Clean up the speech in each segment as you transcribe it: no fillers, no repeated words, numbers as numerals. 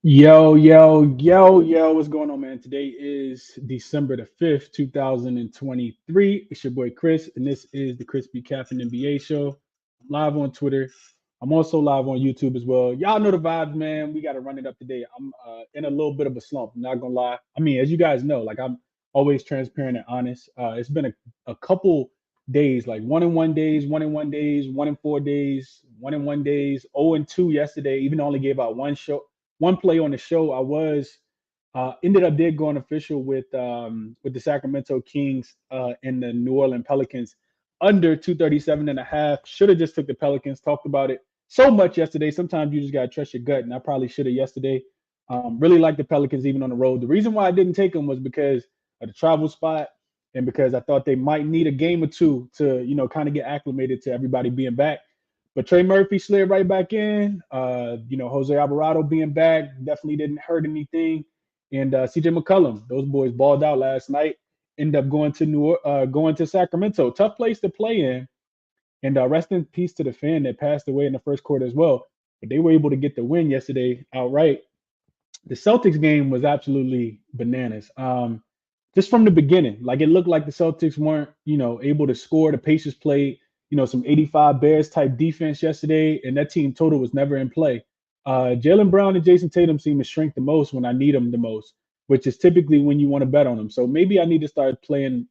Yo, what's going on, man? Today is December the 5th, 2023. It's your boy Chris, and this is the ChrisBeCappinn NBA show. I'm live on Twitter. I'm also live on YouTube as well. Y'all know the vibes, man. We got to run it up today. I'm in a little bit of a slump. I'm not going to lie. I mean, as you guys know, like I'm always transparent and honest. It's been a couple days, like 1-1 days, 1-1 days, 1-4 days, 1-1 days, 0-2 yesterday, even though I only gave out one play on the show. I was ended up did going official with the Sacramento Kings and the New Orleans Pelicans under 237 and a half. Should have just took the Pelicans. Talked about it so much yesterday. Sometimes you just gotta trust your gut, and I probably should have yesterday. Really like the Pelicans even on the road. The reason why I didn't take them was because of the travel spot and because I thought they might need a game or two to kind of get acclimated to everybody being back. But Trey Murphy slid right back in. Jose Alvarado being back definitely didn't hurt anything. And CJ McCollum, those boys balled out last night. End up going to Sacramento. Tough place to play in. And rest in peace to the fan that passed away in the first quarter as well. But they were able to get the win yesterday outright. The Celtics game was absolutely bananas. Just from the beginning, like it looked like the Celtics weren't, able to score. The Pacers played, some 85 Bears type defense yesterday, and that team total was never in play. Jalen Brown and Jason Tatum seem to shrink the most when I need them the most, which is typically when you want to bet on them. So maybe I need to start playing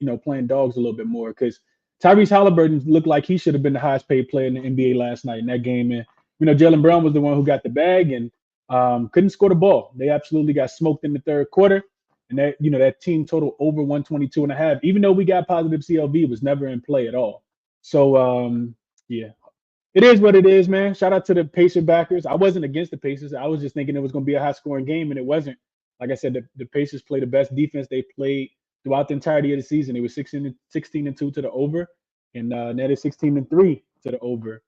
dogs a little bit more because Tyrese Halliburton looked like he should have been the highest paid player in the NBA last night in that game. And Jalen Brown was the one who got the bag and couldn't score the ball. They absolutely got smoked in the third quarter. And that team total over 122 and a half, even though we got positive CLV, was never in play at all. So yeah, it is what it is, man. Shout out to the Pacer backers. I wasn't against the Pacers. I was just thinking it was going to be a high scoring game, and it wasn't. Like I said, the Pacers played the best defense they played throughout the entirety of the season. They were 16-2 to the over, and now they're 16-3 to the over.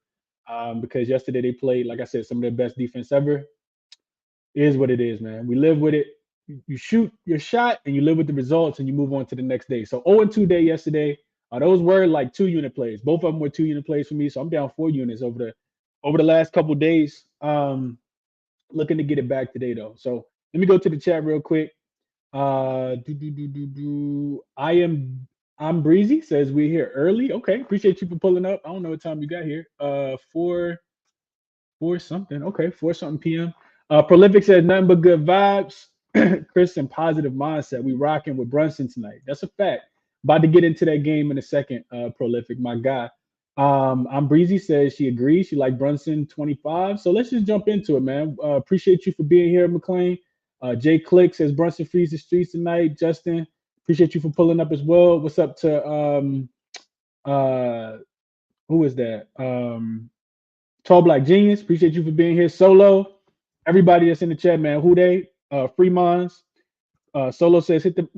Because yesterday they played, like I said, some of their best defense ever. It is what it is, man. We live with it. You shoot your shot and you live with the results and you move on to the next day. So 0-2 day yesterday. Those were like 2-unit plays. Both of them were 2-unit plays for me. So I'm down 4 units over the last couple days. Looking to get it back today though. So let me go to the chat real quick. I'm Breezy says we're here early. Okay, appreciate you for pulling up. I don't know what time you got here. 4 something. Okay, 4 something p.m. Prolific says nothing but good vibes. Chris and positive mindset. We rocking with Brunson tonight. That's a fact. About to get into that game in a second. Prolific, my guy. I'm Breezy says she agrees. She like Brunson 25. So let's just jump into it, man. Appreciate you for being here, McLean. Jay Click says Brunson frees the streets tonight. Justin, appreciate you for pulling up as well. What's up to who is that? Tall Black Genius, appreciate you for being here. Solo, everybody that's in the chat, man. Who they? Fremons. Solo says hit the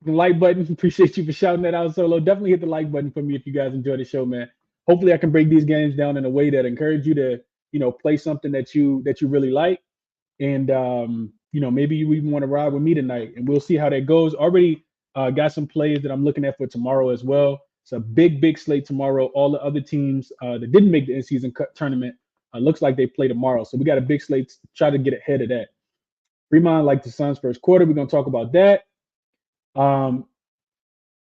like button. Appreciate you for shouting that out, Solo. Definitely hit the like button for me if you guys enjoy the show, man. Hopefully, I can break these games down in a way that encourage you to, play something that you really like, and maybe you even want to ride with me tonight, and we'll see how that goes. Already got some plays that I'm looking at for tomorrow as well. It's a big slate tomorrow. All the other teams that didn't make the in-season tournament looks like they play tomorrow, so we got a big slate to try to get ahead of that. Fremont like the Suns first quarter. We're gonna talk about that.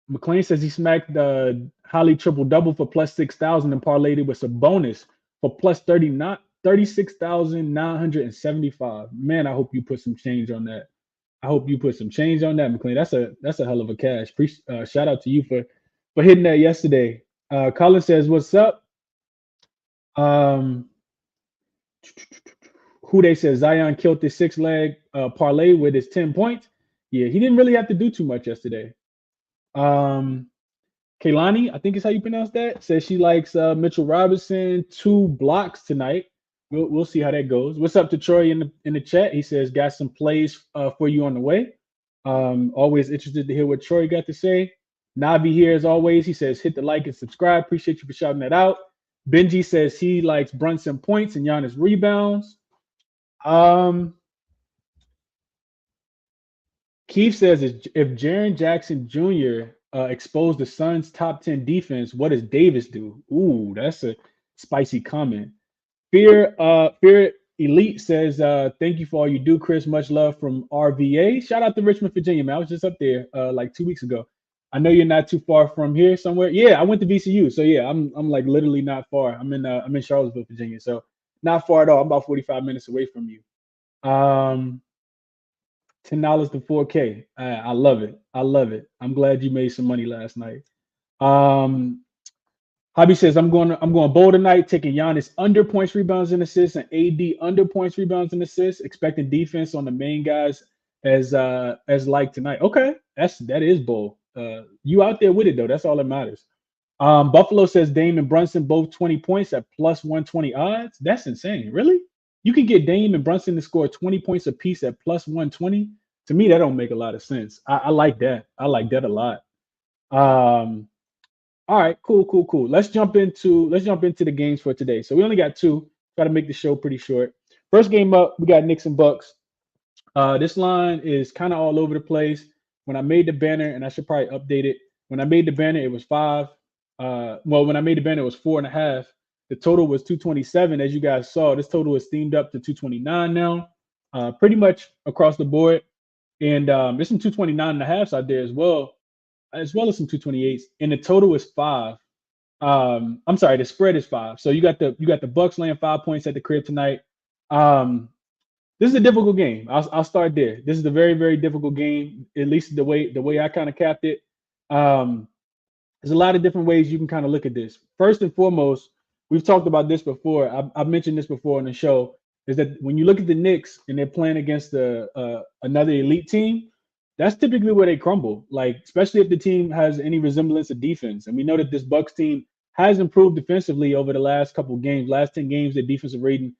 McLean says he smacked the Holly triple double for plus 6,000 and parlayed it with a bonus for plus 36,975. Man, I hope you put some change on that. I hope you put some change on that, McLean. That's a hell of a cash. Shout out to you for hitting that yesterday. Colin says, "What's up?" Who they said Zion killed this 6-leg parlay with his 10 points. Yeah, he didn't really have to do too much yesterday. Kaylani, I think is how you pronounce that, says she likes Mitchell Robinson 2 blocks tonight. We'll see how that goes. What's up to Troy in the chat? He says got some plays for you on the way. Always interested to hear what Troy got to say. Navi here as always. He says hit the like and subscribe. Appreciate you for shouting that out. Benji says he likes Brunson points and Giannis rebounds. Keith says if Jaren Jackson Jr. Exposed the Suns' top 10 defense, what does Davis do? Ooh, that's a spicy comment. Fear Elite says, thank you for all you do, Chris. Much love from RVA. Shout out to Richmond, Virginia, man. I was just up there like 2 weeks ago. I know you're not too far from here somewhere. Yeah, I went to VCU. So yeah, I'm like literally not far. I'm in Charlottesville, Virginia. So not far at all. I'm about 45 minutes away from you. $10 to 4K. I love it. I love it. I'm glad you made some money last night. Hobby says I'm going bold tonight, taking Giannis under points, rebounds, and assists, and AD under points, rebounds, and assists. Expecting defense on the main guys as like tonight. Okay, that is bold. You out there with it though. That's all that matters. Buffalo says Dame and Brunson both 20 points at plus 120 odds. That's insane. Really? You can get Dame and Brunson to score 20 points apiece at plus 120. To me, that don't make a lot of sense. I like that. I like that a lot. All right, cool. Let's jump into the games for today. So we only got two. Got to make the show pretty short. First game up, we got Knicks and Bucks. This line is kind of all over the place. When I made the banner, and I should probably update it. When I made the banner, it was 5. When I made the banner, it was 4.5. The total was 227. As you guys saw, this total is steamed up to 229 now, pretty much across the board. And there's some 229.5s out there as well as some 228s. And the total is 5. I'm sorry, the spread is 5. So you got the Bucks laying 5 points at the crib tonight. This is a difficult game. I'll start there. This is a very, very difficult game, at least the way I kind of capped it. There's a lot of different ways you can kind of look at this. First and foremost, we've talked about this before. I've mentioned this before on the show, is that when you look at the Knicks and they're playing against another elite team, that's typically where they crumble. Like, especially if the team has any resemblance of defense. And we know that this Bucks team has improved defensively over the last couple of games. Last 10 games, their defensive rating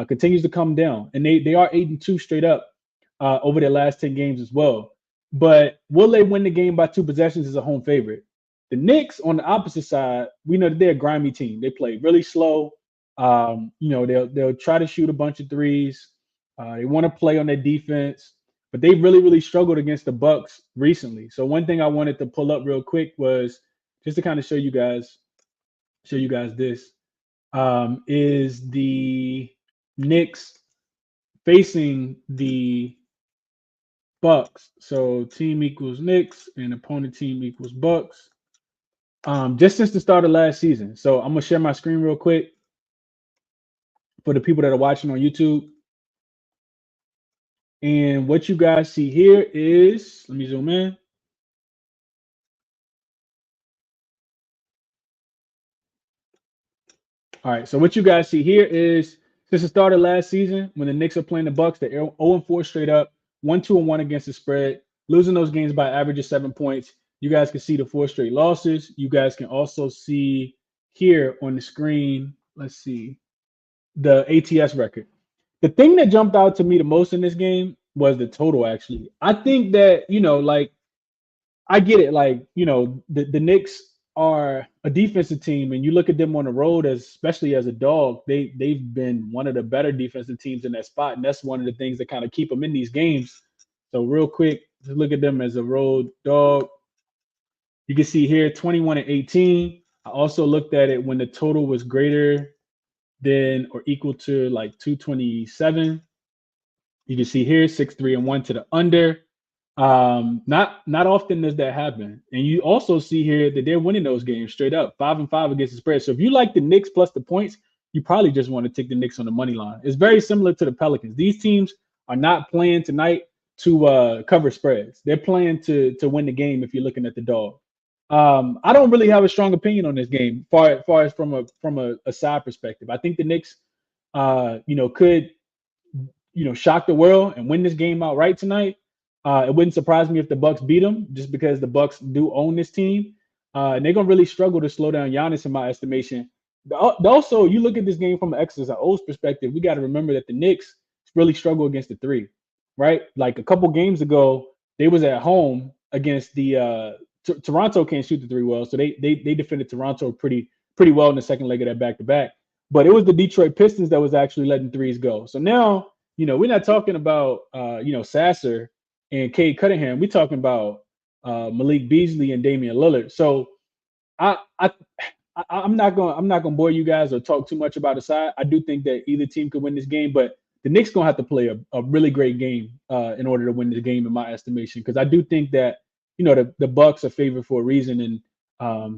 continues to come down, and they are 8-2 straight up over their last 10 games as well. But will they win the game by 2 possessions as a home favorite? The Knicks, on the opposite side, we know that they're a grimy team. They play really slow. They'll try to shoot a bunch of threes. They want to play on their defense, but they really, really struggled against the Bucks recently. So one thing I wanted to pull up real quick was just to kind of show you guys this is the Knicks facing the Bucks. So team equals Knicks and opponent team equals Bucks. Just since the start of last season. So I'm gonna share my screen real quick for the people that are watching on YouTube. And what you guys see here is, let me zoom in. All right, so what you guys see here is since the start of last season, when the Knicks are playing the Bucks, they're 0-4 straight up, 1-2-1 against the spread, losing those games by average of 7 points. You guys can see the 4 straight losses. You guys can also see here on the screen, let's see, the ATS record. The thing that jumped out to me the most in this game was the total, actually. I think that, I get it. Like, the Knicks are a defensive team, and you look at them on the road, especially as a dog, they've been one of the better defensive teams in that spot. And that's one of the things that kind of keep them in these games. So real quick, just look at them as a road dog. You can see here 21-18. I also looked at it when the total was greater than or equal to like 227. You can see here 6-3-1 to the under. Not often does that happen. And you also see here that they're winning those games straight up, 5-5 against the spread. So if you like the Knicks plus the points, you probably just want to take the Knicks on the money line. It's very similar to the Pelicans. These teams are not playing tonight to cover spreads. They're playing to win the game if you're looking at the dog. I don't really have a strong opinion on this game, far as from a side perspective. I think the Knicks, could, shock the world and win this game outright tonight. It wouldn't surprise me if the Bucks beat them, just because the Bucks do own this team, and they're gonna really struggle to slow down Giannis, in my estimation. Also, you look at this game from an X's and O's perspective. We got to remember that the Knicks really struggle against the 3, right? Like a couple games ago, they was at home against the Toronto can't shoot the 3 well, so they defended Toronto pretty well in the second leg of that back-to-back. But it was the Detroit Pistons that was actually letting 3s go. So now, we're not talking about Sasser and Cade Cunningham. We're talking about Malik Beasley and Damian Lillard. So I I'm not gonna bore you guys or talk too much about the side. I do think that either team could win this game, but the Knicks gonna have to play a really great game in order to win this game, in my estimation. Because I do think that the Bucks are favored for a reason, and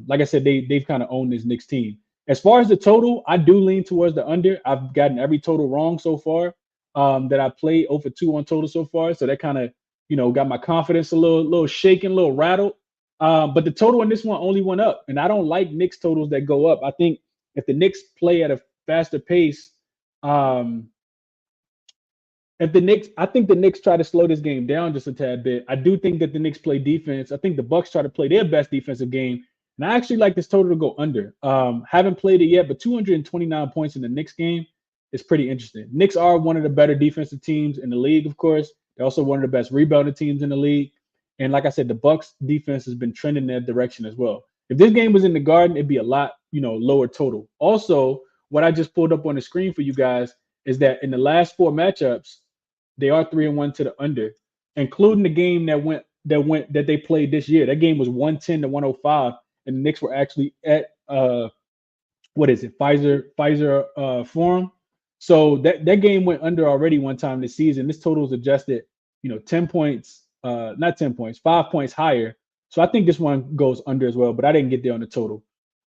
like I said, they've kind of owned this Knicks team. As far as the total, I do lean towards the under. I've gotten every total wrong so far that I played over 2 on total so far, so that kind of got my confidence a little shaken, a little rattled. But the total in this one only went up, and I don't like Knicks totals that go up. I think if the Knicks play at a faster pace, um, I think the Knicks try to slow this game down just a tad bit. I do think that the Knicks play defense. I think the Bucks try to play their best defensive game, and I actually like this total to go under. Haven't played it yet, but 229 points in the Knicks game is pretty interesting. Knicks are one of the better defensive teams in the league, of course. They're also one of the best rebounding teams in the league. And like I said, the Bucks defense has been trending in that direction as well. If this game was in the Garden, it'd be a lot, lower total. Also, what I just pulled up on the screen for you guys is that in the last 4 matchups, they are 3-1 to the under, including the game that they played this year. That game was 110 to 105, and the Knicks were actually at what is it, Pfizer Forum. So that game went under already one time this season. This total is adjusted, 10 points, not 10 points, 5 points higher. So I think this one goes under as well, but I didn't get there on the total.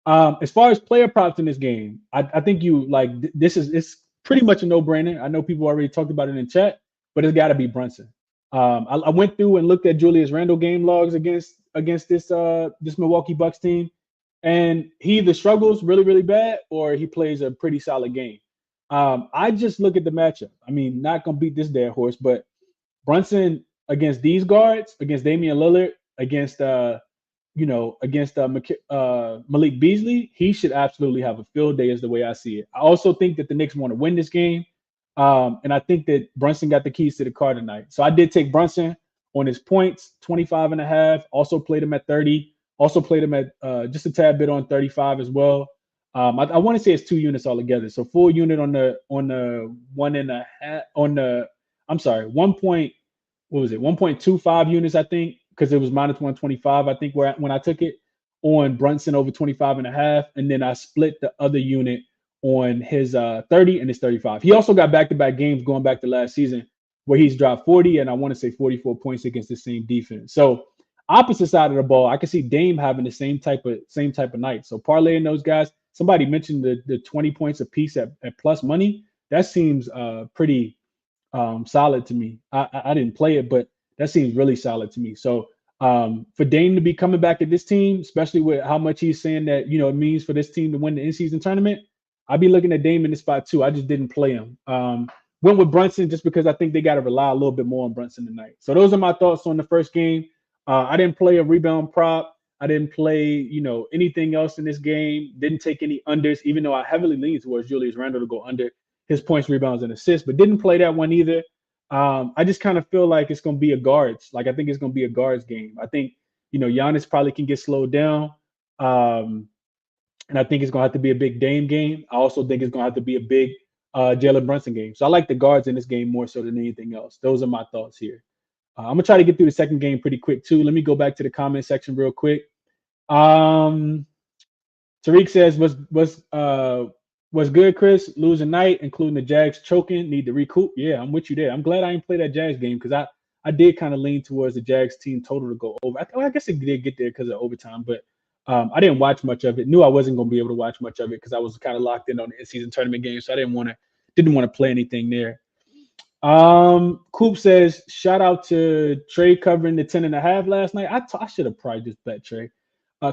As far as player props in this game, I think it's pretty much a no-brainer. I know people already talked about it in chat, but it's got to be Brunson. I went through and looked at Julius Randle game logs against this Milwaukee Bucks team, and he either struggles really, really bad or he plays a pretty solid game. I just look at the matchup. I mean, not gonna beat this dead horse, but Brunson against these guards, against Damian Lillard, against Malik Beasley, he should absolutely have a field day, is the way I see it. I also think that the Knicks want to win this game. And I think that Brunson got the keys to the car tonight. So I did take Brunson on his points, 25.5. Also played him at 30. Also played him at just a tad bit on 35 as well. I want to say it's 2 units altogether. So full unit on the 1.5 on the, I'm sorry, 1.25 units, I think, because it was minus 125, I think, when I took it on Brunson over 25.5. And then I split the other unit on his 30 and his 35. He also got back-to-back games going back to last season where he's dropped 40 and I want to say 44 points against the same defense. So opposite side of the ball, I can see Dame having the same type of night. So parlaying those guys. Somebody mentioned the 20 points a piece at plus money. That seems pretty solid to me. I didn't play it, but that seems really solid to me. So for Dame to be coming back at this team, especially with how much he's saying that it means for this team to win the in-season tournament, I'd be looking at Dame in this spot too. I just didn't play him. Went with Brunson just because I think they got to rely a little bit more on Brunson tonight. So those are my thoughts on the first game. I didn't play a rebound prop. I didn't play, anything else in this game. Didn't take any unders, even though I heavily leaned towards Julius Randle to go under his points, rebounds, and assists, but didn't play that one either. I just kind of feel like it's going to be a guards. Like I think it's going to be a guards game. I think, Giannis probably can get slowed down. And I think it's going to have to be a big Dame game. I also think it's going to have to be a big Jalen Brunson game. So I like the guards in this game more so than anything else. Those are my thoughts here. I'm going to try to get through the second game pretty quick too. Let me go back to the comment section real quick. Tariq says, what's good, Chris? Losing night, including the Jags choking, need to recoup. Yeah, I'm with you there. I'm glad I didn't play that Jags game because I did kind of lean towards the Jags team total to go over. I guess it did get there because of overtime, but I didn't watch much of it. Knew I wasn't going to be able to watch much of it because I was kind of locked in on the in-season tournament game, so I didn't want to play anything there. Coop says, shout out to Trey covering the 10.5 last night. I should have probably just bet Trey.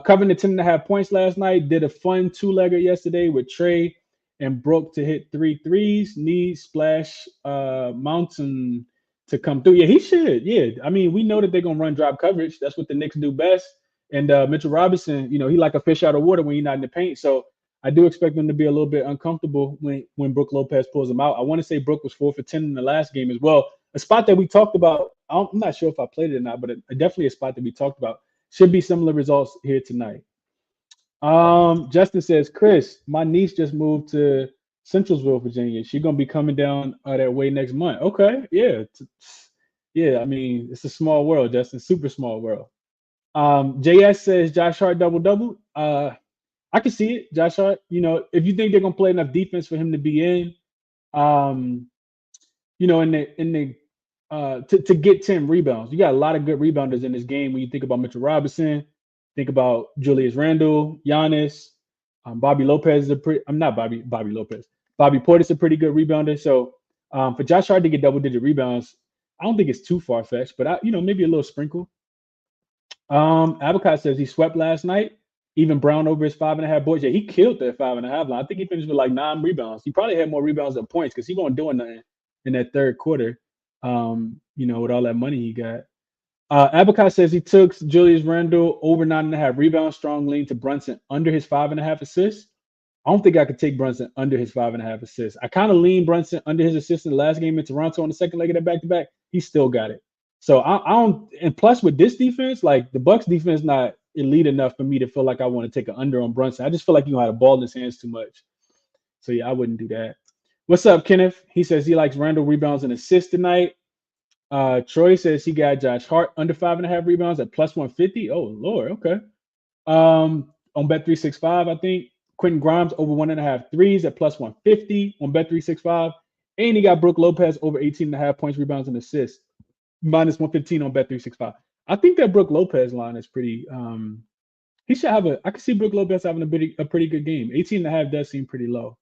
Covering the 10.5 points last night. Did a fun 2-legger yesterday with Trey and Brooke to hit 3 threes. Need Splash Mountain to come through. Yeah, he should. Yeah, I mean, we know that they're going to run drop coverage. That's what the Knicks do best. And Mitchell Robinson, he like a fish out of water when he's not in the paint. So I do expect them to be a little bit uncomfortable when Brooke Lopez pulls them out. I want to say Brooke was 4 for 10 in the last game as well. A spot that we talked about, I'm not sure if I played it or not, but definitely a spot that we talked about. Should be similar results here tonight. Justin says, Chris, my niece just moved to Centralsville, Virginia. She's going to be coming down that way next month. Okay, yeah. Yeah, I mean, it's a small world, Justin, super small world. JS says Josh Hart double-double. I can see it, Josh Hart. If you think they're gonna play enough defense for him to be in, um, to get 10 rebounds. You got a lot of good rebounders in this game when you think about Mitchell Robinson, think about Julius Randle, Giannis, Bobby Lopez is I'm not Bobby Lopez. Bobby Portis a pretty good rebounder. So for Josh Hart to get double digit rebounds, I don't think it's too far fetched, but maybe a little sprinkle. Abacott says he swept last night. Even Brown over his 5.5 boards. Yeah, he killed that 5.5 line. I think he finished with like 9 rebounds. He probably had more rebounds than points because he wasn't doing nothing in that third quarter. With all that money he got. Abacott says he took Julius Randle over 9.5 rebounds, strong lean to Brunson under his 5.5 assists. I don't think I could take Brunson under his 5.5 assists. I kind of lean Brunson under his assists in the last game in Toronto on the second leg of that back-to-back. He still got it. So I don't, and plus with this defense, like the Bucks defense, not elite enough for me to feel like I want to take an under on Brunson. I just feel like you have a ball in his hands too much. So yeah, I wouldn't do that. What's up, Kenneth? He says he likes Randle rebounds and assists tonight. Troy says he got Josh Hart under 5.5 rebounds at plus 150. Oh Lord, okay. On Bet365, I think Quentin Grimes over 1.5 threes at plus 150 on Bet365, and he got Brook Lopez over 18.5 points, rebounds, and assists minus 115 on Bet365. I think that Brook Lopez line is pretty. He should have I can see Brook Lopez having a pretty good game. 18.5 does seem pretty low.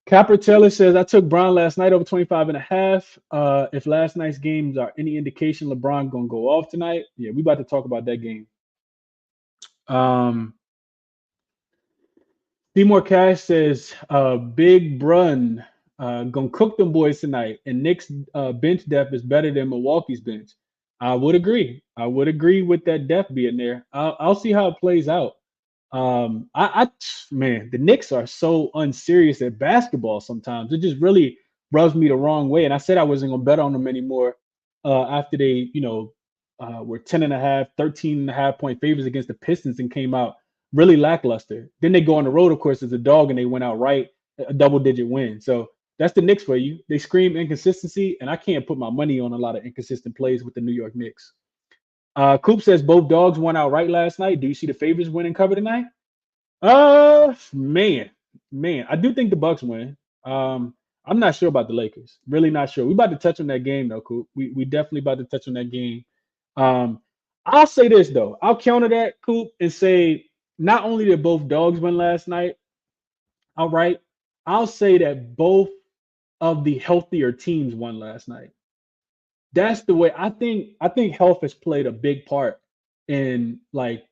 Capper Taylor says, I took Brown last night over 25.5. If last night's games are any indication, LeBron going to go off tonight. Yeah, we about to talk about that game. Seymour Cash says, Big Brun going to cook them boys tonight. And Knicks bench depth is better than Milwaukee's bench. I would agree. I would agree with that depth being there. I'll see how it plays out. Man, the Knicks are so unserious at basketball sometimes. It just really rubs me the wrong way. And I said I wasn't gonna bet on them anymore after they, were 10.5, 13.5 point favorites against the Pistons and came out really lackluster. Then they go on the road, of course, as a dog, and they went out right, a double-digit win. So that's the Knicks for you. They scream inconsistency, and I can't put my money on a lot of inconsistent plays with the New York Knicks. Coop says both dogs won out right last night. Do you see the favorites win and cover tonight? Man, I do think the Bucks win. I'm not sure about the Lakers. Really not sure. We about to touch on that game though, Coop. We definitely about to touch on that game. I'll say this though. I'll counter that, Coop, and say not only did both dogs win last night, all right. I'll say that both of the healthier teams won last night. That's the way I think health has played a big part in the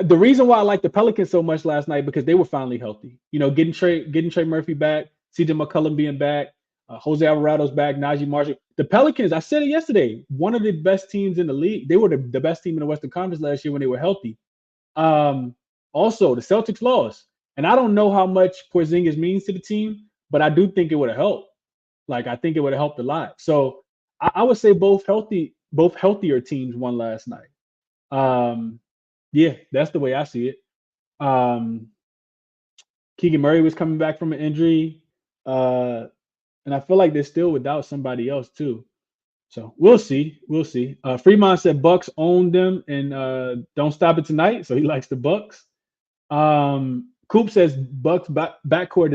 reason why I like the Pelicans so much last night because they were finally healthy. Getting Trey Murphy back, CJ McCollum being back, Jose Alvarado's back, Najee Marshall. The Pelicans, I said it yesterday, one of the best teams in the league. They were the best team in the Western Conference last year when they were healthy. Also, the Celtics lost. And I don't know how much Porzingis means to the team, but I do think it would have helped. Like, I think it would have helped a lot. So I would say both healthier teams won last night. Yeah, that's the way I see it. Keegan Murray was coming back from an injury. And I feel like they're still without somebody else too. So we'll see. Fremont said Bucks own them and don't stop it tonight. So he likes the Bucks. Coop says Bucks backcourt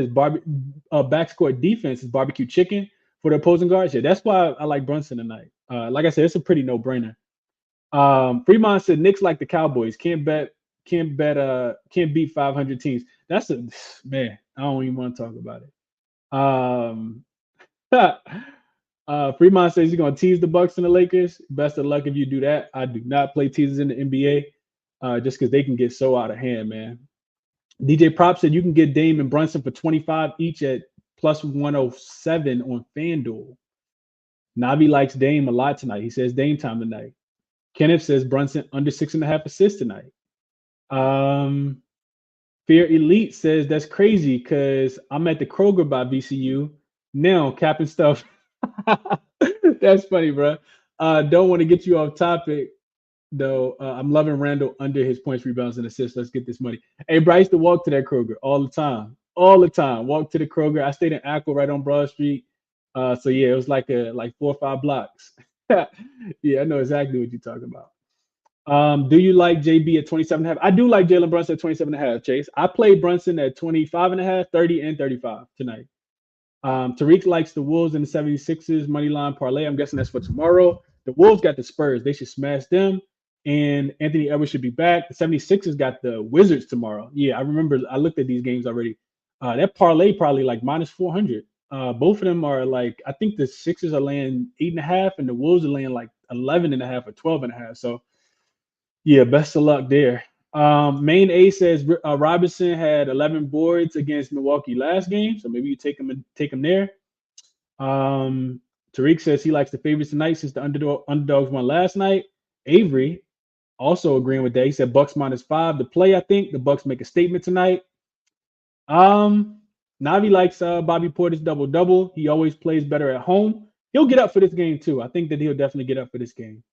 defense is barbecue chicken for the opposing guards. Yeah, that's why I like Brunson tonight. Like I said, it's a pretty no-brainer. Fremont said Knicks like the Cowboys. Can't beat 500 teams. That's man. I don't even want to talk about it. Fremont says he's gonna tease the Bucks and the Lakers. Best of luck if you do that. I do not play teasers in the NBA, just because they can get so out of hand, man. DJ Prop said you can get Dame and Brunson for 25 each at plus 107 on FanDuel. Navi likes Dame a lot tonight. He says Dame time tonight. Kenneth says Brunson under 6.5 assists tonight. Fear Elite says that's crazy because I'm at the Kroger by VCU now, capping stuff. That's funny, bro. Don't want to get you off topic, though. I'm loving Randall under his points, rebounds, and assists. Let's get this money. Hey, bro, I used to walk to that Kroger all the time. Walk to the Kroger. I stayed in Akron right on Broad Street. So yeah, it was like 4 or 5 blocks. Yeah, I know exactly what you're talking about. Do you like JB at 27.5? I do like Jalen Brunson at 27.5, Chase. I played Brunson at 25.5, 30, and 35 tonight. Tariq likes the Wolves and the 76ers money line parlay. I'm guessing that's for tomorrow. The Wolves got the Spurs. They should smash them. And Anthony Edwards should be back. The 76ers got the Wizards tomorrow. Yeah, I remember. I looked at these games already. That parlay probably like minus 400. Both of them are like, I think the Sixers are laying 8.5 and the Wolves are laying like 11.5 or 12.5. So, yeah, best of luck there. Main A says Robinson had 11 boards against Milwaukee last game, so maybe you take him there. Tariq says he likes the favorites tonight since the underdogs won last night. Avery also agreeing with that. He said Bucks -5 to play. I think the Bucks make a statement tonight. Navi likes Bobby Portis double. He always plays better at home. He'll get up for this game too. I think that he'll definitely get up for this game.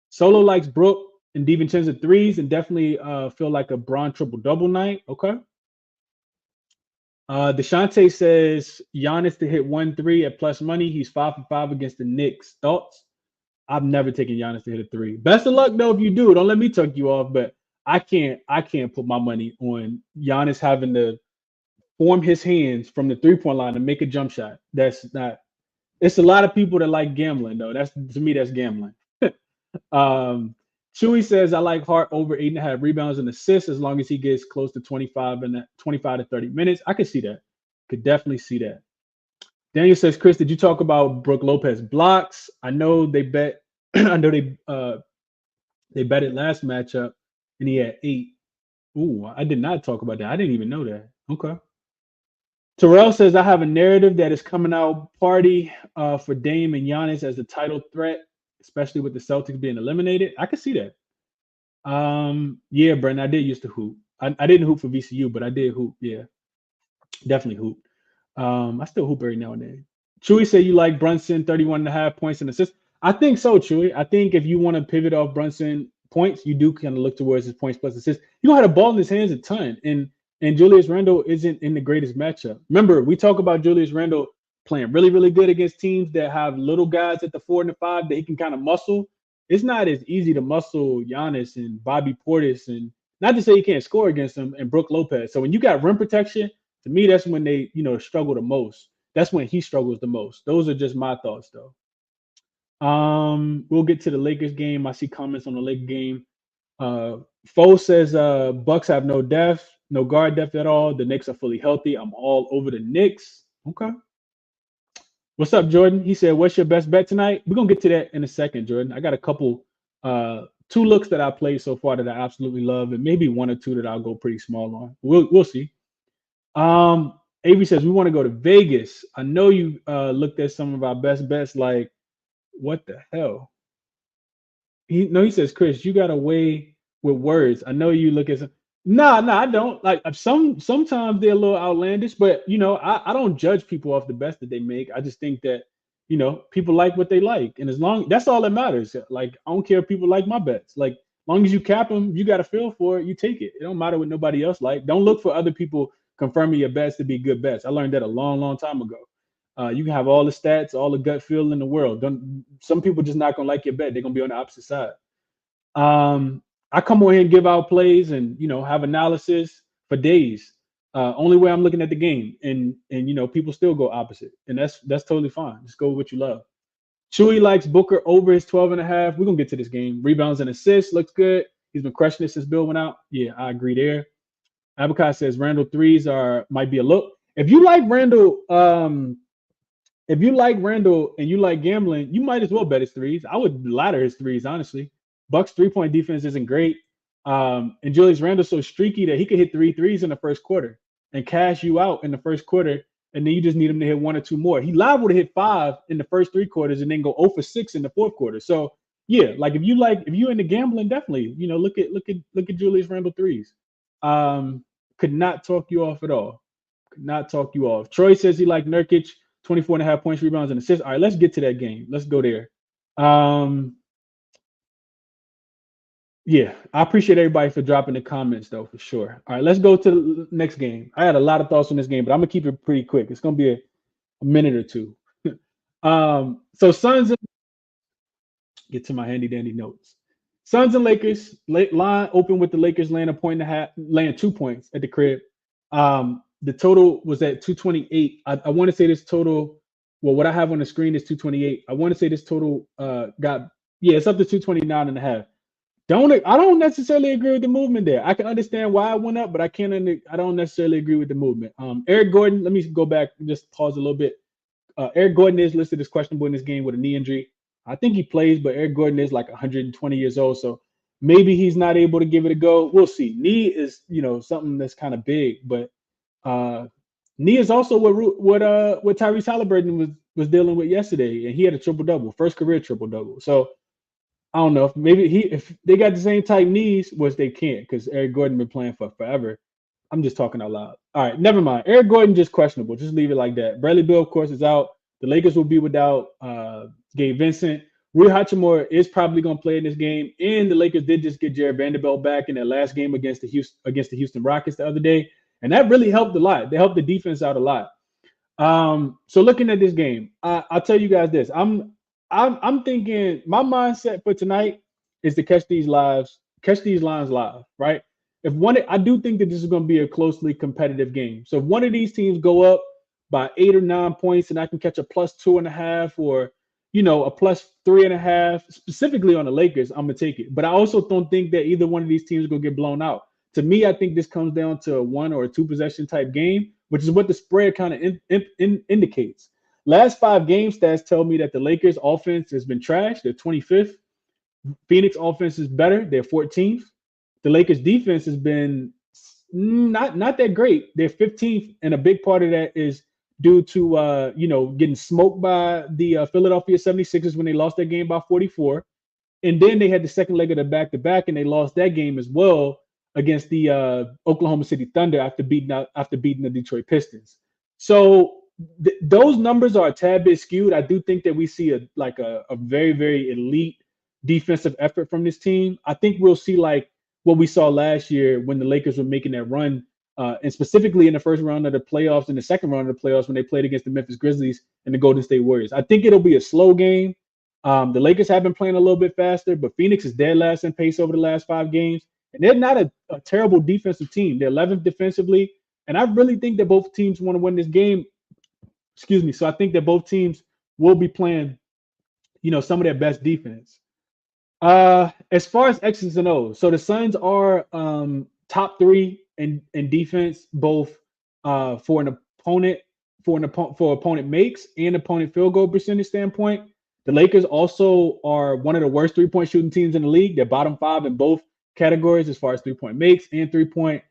Solo likes Brook and DiVincenzo threes and definitely feel like a Braun triple-double night. Okay. Deshante says Giannis to hit 1-3 at plus money. He's 5 for 5 against the Knicks. Thoughts? I've never taken Giannis to hit a 3. Best of luck though if you do. Don't let me tuck you off, but I can't put my money on Giannis having to form his hands from the 3-point line to make a jump shot. That's not. It's a lot of people that like gambling though. That's, to me, that's gambling. Chewy says I like Hart over 8.5 rebounds and assists as long as he gets close to 25 to 30 minutes. I could see that. Could definitely see that. Daniel says, Chris, did you talk about Brook Lopez blocks? I know they bet. I know they betted last matchup and he had 8. Ooh, I did not talk about that. I didn't even know that. Okay. Terrell says I have a narrative that is coming out party for Dame and Giannis as the title threat, especially with the Celtics being eliminated. I could see that. Yeah, Brendan, I did used to hoop. I didn't hoop for VCU, but I did hoop. Yeah, definitely hoop. I still hoop every now and then. Chewy said you like Brunson, 31.5 points and assists. I think so, Chewy. I think if you want to pivot off Brunson points, you do kind of look towards his points plus assists. You don't have the ball in his hands a ton, and Julius Randle isn't in the greatest matchup. Remember, we talk about Julius Randle playing really, really good against teams that have little guys at the 4 and the 5 that he can kind of muscle. It's not as easy to muscle Giannis and Bobby Portis, and not to say he can't score against them, and Brook Lopez. So when you got rim protection, to me, that's when they, struggle the most. That's when he struggles the most. Those are just my thoughts, though. We'll get to the Lakers game. I see comments on the Lakers game. Foe says Bucks have no depth, no guard depth at all. The Knicks are fully healthy. I'm all over the Knicks. Okay. What's up, Jordan? He said, what's your best bet tonight? We're going to get to that in a second, Jordan. I got a couple, 2 looks that I played so far that I absolutely love, and maybe 1 or 2 that I'll go pretty small on. We'll see. Avery says, we want to go to Vegas. I know you looked at some of our best bets. Like, what the hell? He says, Chris, you got a way with words. I know you look at some. No, I don't. Like sometimes they're a little outlandish, but I don't judge people off the best that they make. I just think that people like what they like, and that's all that matters. Like I don't care if people like my bets. Like long as you cap them, you got a feel for it. You take it. It don't matter what nobody else like. Don't look for other people confirming your bets to be good bets. I learned that a long, long time ago. You can have all the stats, all the gut feel in the world. Some people just not gonna like your bet. They're gonna be on the opposite side. I come on here and give out plays and have analysis for days. Only way I'm looking at the game, and people still go opposite, and that's totally fine. Just go with what you love. Chewy likes Booker over his 12.5. We're gonna get to this game. Rebounds and assists looks good. He's been crushing it since Bill went out. Yeah, I agree there. Abacai says Randall threes might be a look. If you like Randall, and you like gambling, you might as well bet his threes. I would ladder his threes, honestly. Bucks 3-point defense isn't great. And Julius Randle's so streaky that he could hit 3 threes in the first quarter and cash you out in the first quarter. And then you just need him to hit 1 or 2 more. He liable to hit 5 in the first 3 quarters and then go 0 for 6 in the fourth quarter. So yeah, like if you're into gambling, definitely, look at Julius Randle threes. Could not talk you off at all. Could not talk you off. Troy says he liked Nurkic, 24.5 points, rebounds, and assists. All right, let's get to that game. Let's go there. Yeah, I appreciate everybody for dropping the comments, though, for sure. All right, let's go to the next game. I had a lot of thoughts on this game, but I'm going to keep it pretty quick. It's going to be a minute or two. So Suns, get to my handy-dandy notes. Suns and Lakers line open with the Lakers laying a point and a half, laying 2 points at the crib. The total was at 228. I want to say this total. Well, what I have on the screen is 228. I want to say this total it's up to 229 and a half. I don't necessarily agree with the movement there. I can understand why it went up, but I don't necessarily agree with the movement. Eric Gordon, let me go back and just pause a little bit. Eric Gordon is listed as questionable in this game with a knee injury. I think he plays, but Eric Gordon is like 120 years old, so maybe he's not able to give it a go. We'll see. Knee is, something that's kind of big, but knee is also what Tyrese Halliburton was dealing with yesterday, and he had a triple double, first career triple double. So I don't know if they got the same type knees, which they can't because Eric Gordon been playing for forever. I'm just talking out loud. All right, never mind. Eric Gordon just questionable. Just leave it like that. Bradley Beal, of course, is out. The Lakers will be without Gabe Vincent. Rui Hachimura is probably going to play in this game, and the Lakers did just get Jared Vanderbilt back in their last game against the Houston Rockets the other day, and that really helped a lot. They helped the defense out a lot. So looking at this game, I'll tell you guys this. I'm thinking my mindset for tonight is to catch these lines live, right? I do think that this is going to be a closely competitive game. So if one of these teams go up by 8 or 9 points and I can catch a +2.5 or, a +3.5, specifically on the Lakers, I'm going to take it. But I also don't think that either one of these teams is going to get blown out. To me, I think this comes down to a 1 or 2 possession type game, which is what the spread kind of indicates. Last 5 game stats tell me that the Lakers offense has been trash. They're 25th. Phoenix offense is better. They're 14th. The Lakers defense has been not that great. They're 15th, and a big part of that is due to getting smoked by the Philadelphia 76ers when they lost that game by 44. And then they had the second leg of the back-to-back, and they lost that game as well against the Oklahoma City Thunder after beating the Detroit Pistons. So those numbers are a tad bit skewed. I do think that we see a very, very elite defensive effort from this team. I think we'll see like what we saw last year when the Lakers were making that run, and specifically in the first round of the playoffs and the second round of the playoffs when they played against the Memphis Grizzlies and the Golden State Warriors. I think it'll be a slow game. The Lakers have been playing a little bit faster, but Phoenix is dead last in pace over the last 5 games. And they're not a terrible defensive team. They're 11th defensively. And I really think that both teams want to win this game. Excuse me. So I think that both teams will be playing, some of their best defense. As far as X's and O's, so the Suns are top 3 in defense, both for opponent makes and opponent field goal percentage standpoint. The Lakers also are one of the worst 3-point shooting teams in the league. They're bottom 5 in both categories as far as 3-point makes and 3-point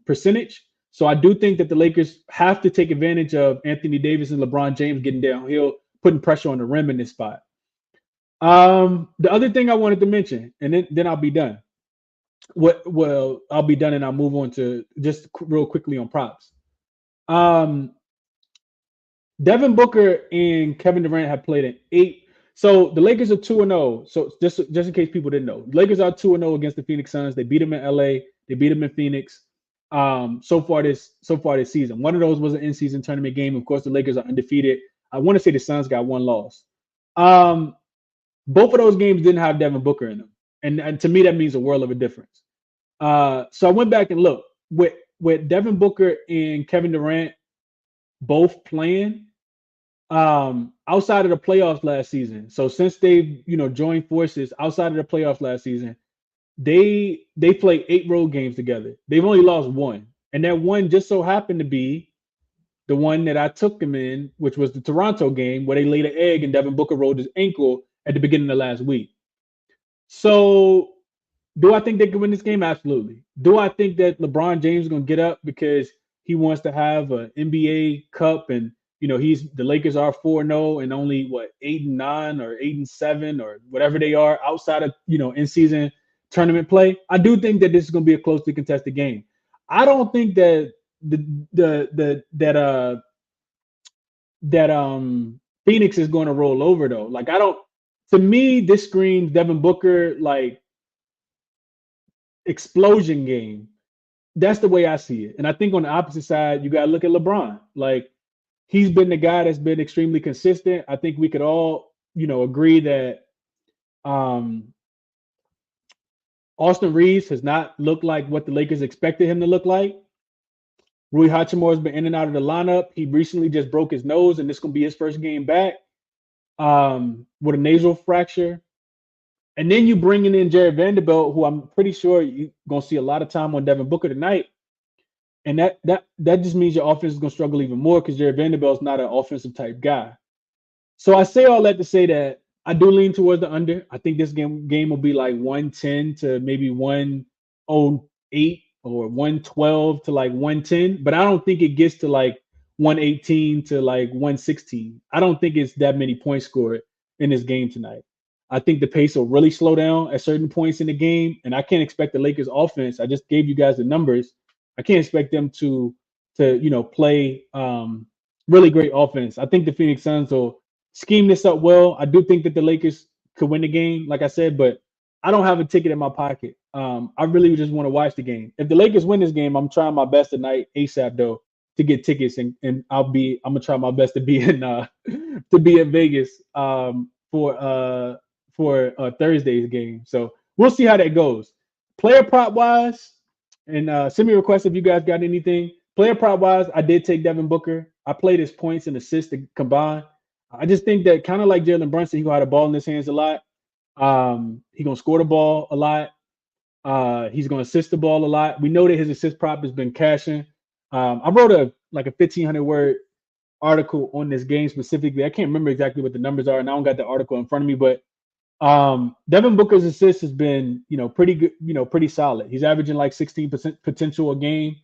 percentage. So I do think that the Lakers have to take advantage of Anthony Davis and LeBron James getting downhill, putting pressure on the rim in this spot. The other thing I wanted to mention, and then I'll be done. I'll be done and I'll move on to just real quickly on props. Devin Booker and Kevin Durant have played in 8. So the Lakers are 2-0. So just in case people didn't know, the Lakers are 2-0 against the Phoenix Suns. They beat them in LA. They beat them in Phoenix. So far this season, one of those was an in-season tournament game. Of course, the Lakers are undefeated. I want to say the Suns got 1 loss. Both of those games didn't have Devin Booker in them, and to me that means a world of a difference. So I went back and looked with Devin Booker and Kevin Durant both playing outside of the playoffs last season. So since they've joined forces outside of the playoffs last season, they played 8 road games together. They've only lost 1, and that one just so happened to be the one that I took them in, which was the Toronto game where they laid an egg and Devin Booker rolled his ankle at the beginning of last week. So do I think they can win this game? Absolutely. Do I think that LeBron James is going to get up because he wants to have an NBA Cup and the Lakers are 4-0 and only 8-9 or 8-7 or whatever they are outside of in-season tournament play? I do think that this is going to be a closely contested game. I don't think that Phoenix is going to roll over though. Like to me, this screams Devin Booker like explosion game. That's the way I see it. And I think on the opposite side, you got to look at LeBron. Like he's been the guy that's been extremely consistent. I think we could all, agree that Austin Reeves has not looked like what the Lakers expected him to look like. Rui Hachimura has been in and out of the lineup. He recently just broke his nose, and this is going to be his first game back with a nasal fracture. And then you bringing in Jared Vanderbilt, who I'm pretty sure you're going to see a lot of time on Devin Booker tonight. And that just means your offense is going to struggle even more because Jared Vanderbilt is not an offensive type guy. So I say all that to say that I do lean towards the under. I think this game will be like 110 to maybe 108 or 112 to like 110. But I don't think it gets to like 118 to like 116. I don't think it's that many points scored in this game tonight. I think the pace will really slow down at certain points in the game. And I can't expect the Lakers offense. I just gave you guys the numbers. I can't expect them to play really great offense. I think the Phoenix Suns will scheme this up well. I do think that the Lakers could win the game, like I said, but I don't have a ticket in my pocket. I really just want to watch the game. If the Lakers win this game, I'm trying my best tonight, ASAP though, to get tickets, and I'm gonna try my best to be in Vegas for Thursday's game. So we'll see how that goes. Player prop wise, and send me a request if you guys got anything. Player prop wise, I did take Devin Booker. I played his points and assists combined. I just think that kind of like Jalen Brunson, he's gonna have the ball in his hands a lot. He's gonna score the ball a lot. He's gonna assist the ball a lot. We know that his assist prop has been cashing. I wrote a 1,500 word article on this game specifically. I can't remember exactly what the numbers are, and I don't got the article in front of me, but Devin Booker's assist has been, pretty good, pretty solid. He's averaging like 16% potential a game.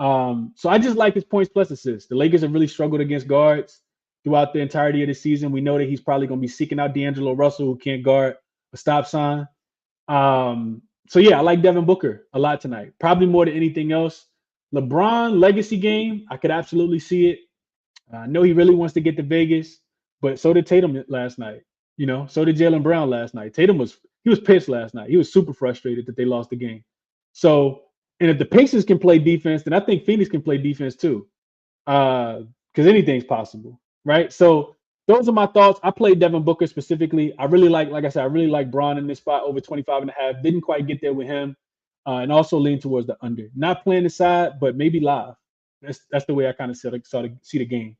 So I just like his points plus assists. The Lakers have really struggled against guards throughout the entirety of the season. We know that he's probably going to be seeking out D'Angelo Russell, who can't guard a stop sign. So yeah, I like Devin Booker a lot tonight, probably more than anything else. LeBron legacy game, I could absolutely see it. I know he really wants to get to Vegas, but so did Tatum last night. So did Jaylen Brown last night. Tatum was pissed last night. He was super frustrated that they lost the game. So, and if the Pacers can play defense, then I think Phoenix can play defense too. Because anything's possible, right? So those are my thoughts. I played Devin Booker specifically. I really like I said, I really like Braun in this spot over 25.5. Didn't quite get there with him. And also lean towards the under. Not playing the side, but maybe live. That's the way I kind of see the game.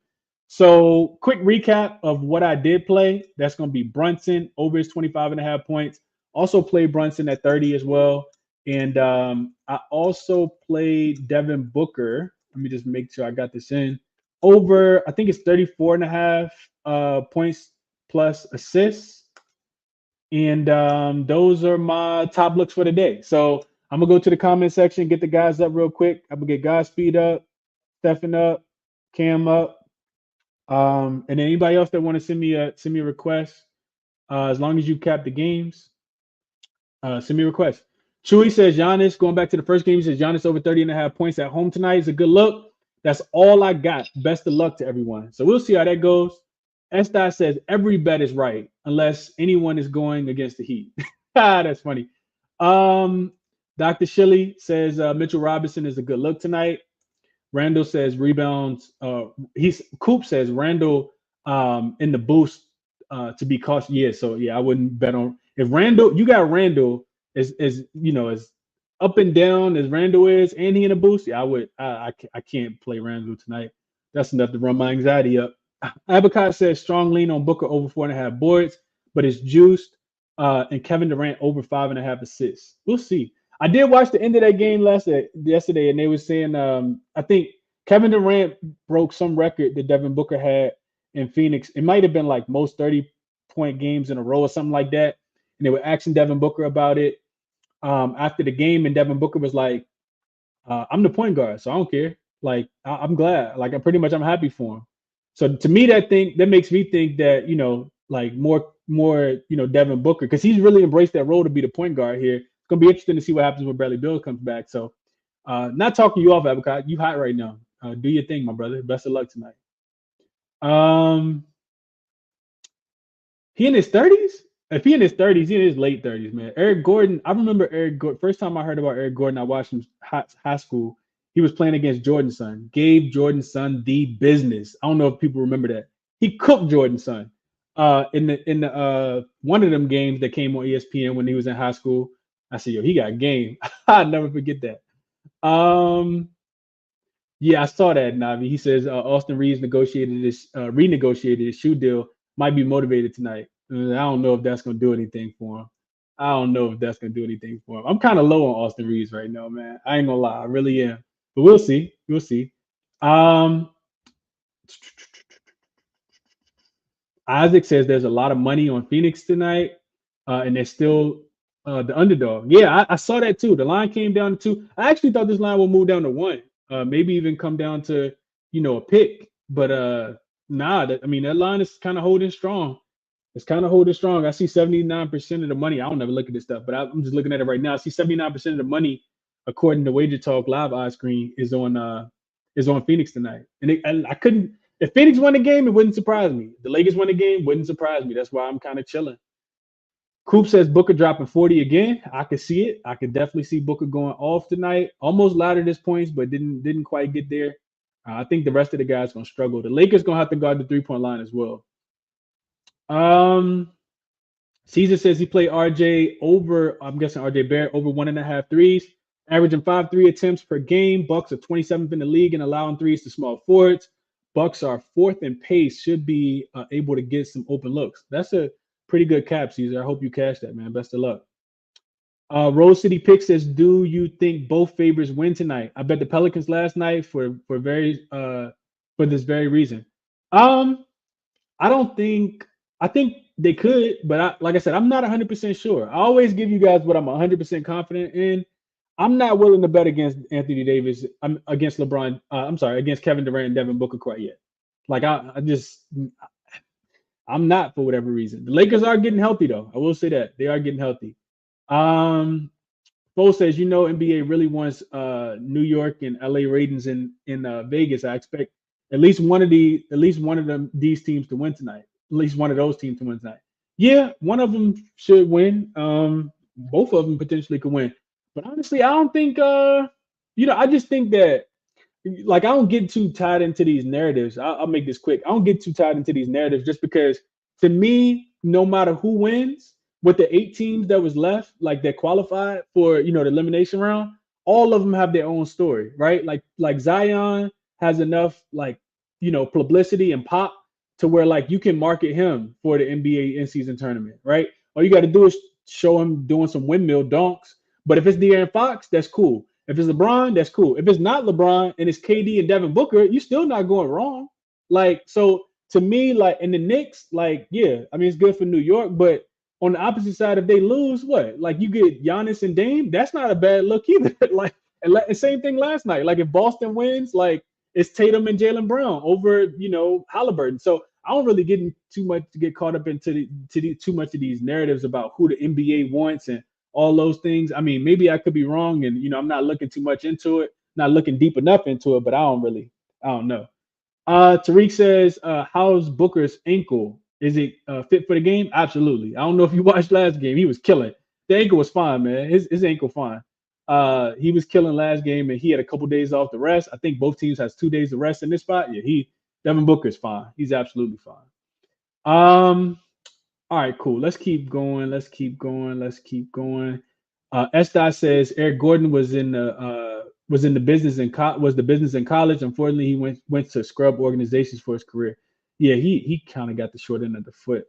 So quick recap of what I did play. That's going to be Brunson over his 25.5 points. Also played Brunson at 30 as well. And I also played Devin Booker. Let me just make sure I got this in. Over, I think it's 34.5 points plus assists. And those are my top looks for the day. So I'm going to go to the comment section, get the guys up real quick. I'm going to get Godspeed up, Stephen up, Cam up. And then anybody else that want to send me a request, as long as you cap the games, send me a request. Chewy says Giannis, going back to the first game, he says Giannis over 30.5 points at home tonight is a good look. That's all I got. Best of luck to everyone. So we'll see how that goes. S-Dot says every bet is right unless anyone is going against the Heat. That's funny. Dr. Shilly says Mitchell Robinson is a good look tonight. Randall says rebounds. Coop says Randall in the boost to be cautious. Yeah, so yeah, I wouldn't bet on if Randall. You got Randall as up and down as Randall is, and he in a boost. Yeah, I can't play Randall tonight. That's enough to run my anxiety up. Abacot says strong lean on Booker over 4.5 boards, but it's juiced. And Kevin Durant over 5.5 assists. We'll see. I did watch the end of that game yesterday, and they were saying I think Kevin Durant broke some record that Devin Booker had in Phoenix. It might have been like most 30-point games in a row or something like that. And they were asking Devin Booker about it after the game, and Devin Booker was like, "I'm the point guard, so I don't care. Like I'm glad. Like I'm happy for him." So to me, that makes me think that like more Devin Booker, because he's really embraced that role to be the point guard here. It's gonna be interesting to see what happens when Bradley Beal comes back. So, not talking you off, Abacot. You hot right now. Do your thing, my brother. Best of luck tonight. He in his 30s? If he in his 30s, he in his late 30s, man. Eric Gordon. I remember Eric Gordon. First time I heard about Eric Gordon, I watched him high school. He was playing against Jordan's son. Gave Jordan's son the business. I don't know if people remember that. He cooked Jordan's son in the one of them games that came on ESPN when he was in high school. I said, yo, he got game. I'll never forget that. Yeah, I saw that, Navi. He says Austin Reeves renegotiated his shoe deal. Might be motivated tonight. I don't know if that's gonna do anything for him. I don't know if that's gonna do anything for him. I'm kind of low on Austin Reeves right now, man. I ain't gonna lie, I really am. But we'll see. We'll see. Um, Isaac says there's a lot of money on Phoenix tonight, and they're still the underdog. Yeah, I saw that too. The line came down to 2. I actually thought this line would move down to 1, maybe even come down to a pick. But nah, I mean that line is kind of holding strong. It's kind of holding strong. I see 79% of the money. I don't never look at this stuff, but I'm just looking at it right now. I see 79% of the money, according to Wager Talk Live eye screen, is on Phoenix tonight. And I couldn't. If Phoenix won the game, it wouldn't surprise me. The Lakers won the game, wouldn't surprise me. That's why I'm kind of chilling. Coop says Booker dropping 40 again. I could see it. I could definitely see Booker going off tonight. Almost louder this points, but didn't quite get there. I think the rest of the guys gonna struggle. The Lakers gonna have to guard the 3-point line as well. Caesar says he played RJ over. I'm guessing RJ Barrett over 1.5 threes, averaging 5 3 attempts per game. Bucks are 27th in the league and allowing threes to small forwards. Bucks are 4th in pace. Should be able to get some open looks. That's a pretty good cap, Caesar. I hope you cash that, man. Best of luck. Rose City Pick says, "Do you think both favorites win tonight?" I bet the Pelicans last night for this very reason. I don't think. I think they could, but like I said, I'm not 100% sure. I always give you guys what I'm 100% confident in. I'm not willing to bet against Anthony Davis. I'm against LeBron. I'm sorry, against Kevin Durant and Devin Booker quite yet. Like I'm not for whatever reason. The Lakers are getting healthy though. I will say that they are getting healthy. Um, Bo says, NBA really wants New York and LA Raiders in Vegas. I expect at least one of these teams to win tonight. At least one of those teams to win tonight. Yeah, one of them should win. Both of them potentially could win. But honestly, I don't think I just think that like I don't get too tied into these narratives. I'll make this quick. I don't get too tied into these narratives just because to me, no matter who wins, with the 8 teams that was left, like that qualified for the elimination round, all of them have their own story, right? Like Zion has enough publicity and pop to where like you can market him for the NBA in-season tournament, right? All you got to do is show him doing some windmill dunks. But if it's De'Aaron Fox, that's cool. If it's LeBron, that's cool. If it's not LeBron and it's KD and Devin Booker, you're still not going wrong. Like, so to me, like in the Knicks, like, yeah, I mean, it's good for New York, but on the opposite side, if they lose, what? Like you get Giannis and Dame, that's not a bad look either. Like, and same thing last night. Like if Boston wins, like it's Tatum and Jaylen Brown over, Halliburton. So I don't really get caught up into too much of these narratives about who the NBA wants and all those things. I mean, maybe I could be wrong, and I'm not looking too much into it, not looking deep enough into it, but I don't know. Tariq says, how's Booker's ankle? Is it fit for the game? Absolutely. I don't know if you watched last game. He was killing. The ankle was fine, man. His ankle fine. He was killing last game, and he had a couple days off the rest. I think both teams has 2 days of rest in this spot. Yeah, Devin Booker's fine. He's absolutely fine. All right, cool. Let's keep going. S. Says Eric Gordon was in the business in college. Unfortunately, he went to scrub organizations for his career. Yeah, he kind of got the short end of the foot.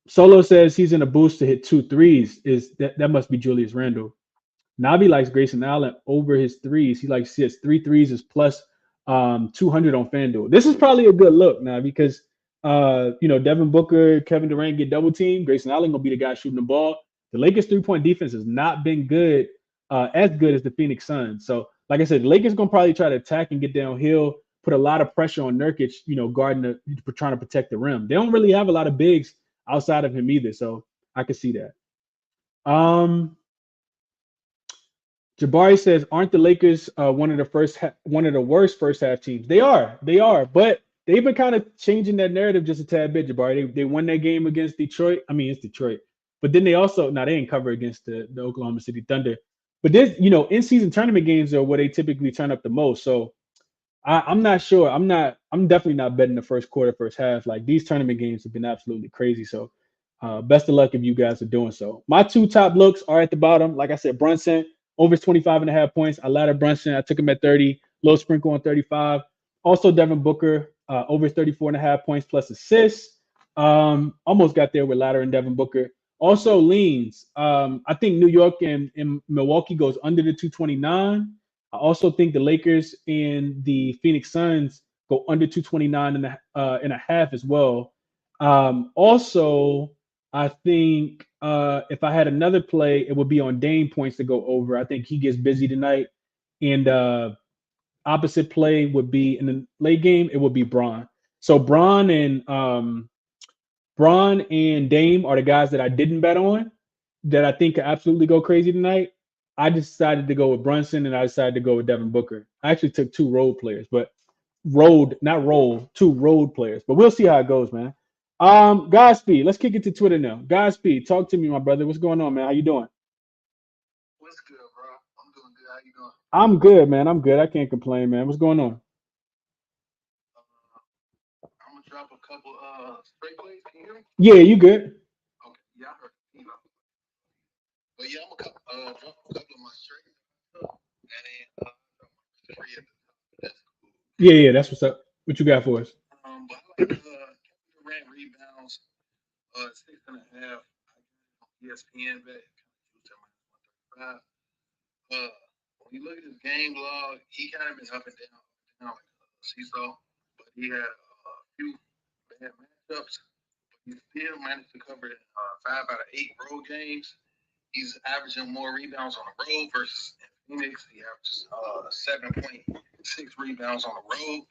Solo says he's in a boost to hit 2 threes. That must be Julius Randle. Navi likes Grayson Allen over his threes. He likes his 3 threes is plus 200 on FanDuel. This is probably a good look now because Devin Booker, Kevin Durant get double teamed. Grayson Allen gonna be the guy shooting the ball. The Lakers 3-point defense has not been good, as good as the Phoenix Suns. So, like I said, the Lakers gonna probably try to attack and get downhill, put a lot of pressure on Nurkic, guarding trying to protect the rim. They don't really have a lot of bigs outside of him either, so I can see that. Jabari says, aren't the Lakers one of the worst first half teams? They are, but they've been kind of changing that narrative just a tad bit, Jabari. They won that game against Detroit. I mean, it's Detroit. But then they also, they didn't cover against the Oklahoma City Thunder. But this, in-season tournament games are where they typically turn up the most. So I'm not sure. I'm definitely not betting the first quarter, first half. Like these tournament games have been absolutely crazy. So Best of luck if you guys are doing so. My two top looks are at the bottom. Like I said, Brunson over 25.5 points. I laddered Brunson. I took him at 30. Low sprinkle on 35. Also, Devin Booker over 34.5 points plus assists. Almost got there with ladder and Devin Booker. Also, leans. I think New York and Milwaukee goes under the 229. I also think the Lakers and the Phoenix Suns go under 229 and a half as well. Also, I think if I had another play, it would be on Dame points to go over. I think he gets busy tonight. And opposite play would be in the late game, it would be Braun. So Braun and Dame are the guys that I didn't bet on that I think could absolutely go crazy tonight. I decided to go with Brunson and I decided to go with Devin Booker. I actually took two road players, but not roll, two road players. But we'll see how it goes, man. Godspeed. Let's kick it to Twitter now. Godspeed. Talk to me, my brother. What's going on, man? How you doing? What's good, bro? I'm doing good. How you doing? I'm good, man. I'm good. I can't complain, man. What's going on? I'm gonna drop a couple straight plays. Can you hear me? Yeah, you good. Okay. Yeah, I heard. But yeah, I'm gonna drop a couple of my straight, and then three at the top. That's cool. Yeah, that's what's up. What you got for us? But I like Kevin Durant rebounds, 6.5. I got it on ESPN bet. Kind of used at -135. Uh, when you look at his game log, he kind of been up and down like a seesaw. But he had a few bad matchups. He still managed to cover 5 out of 8 road games. He's averaging more rebounds on the road versus in Phoenix. He averages 7.6 rebounds on the road.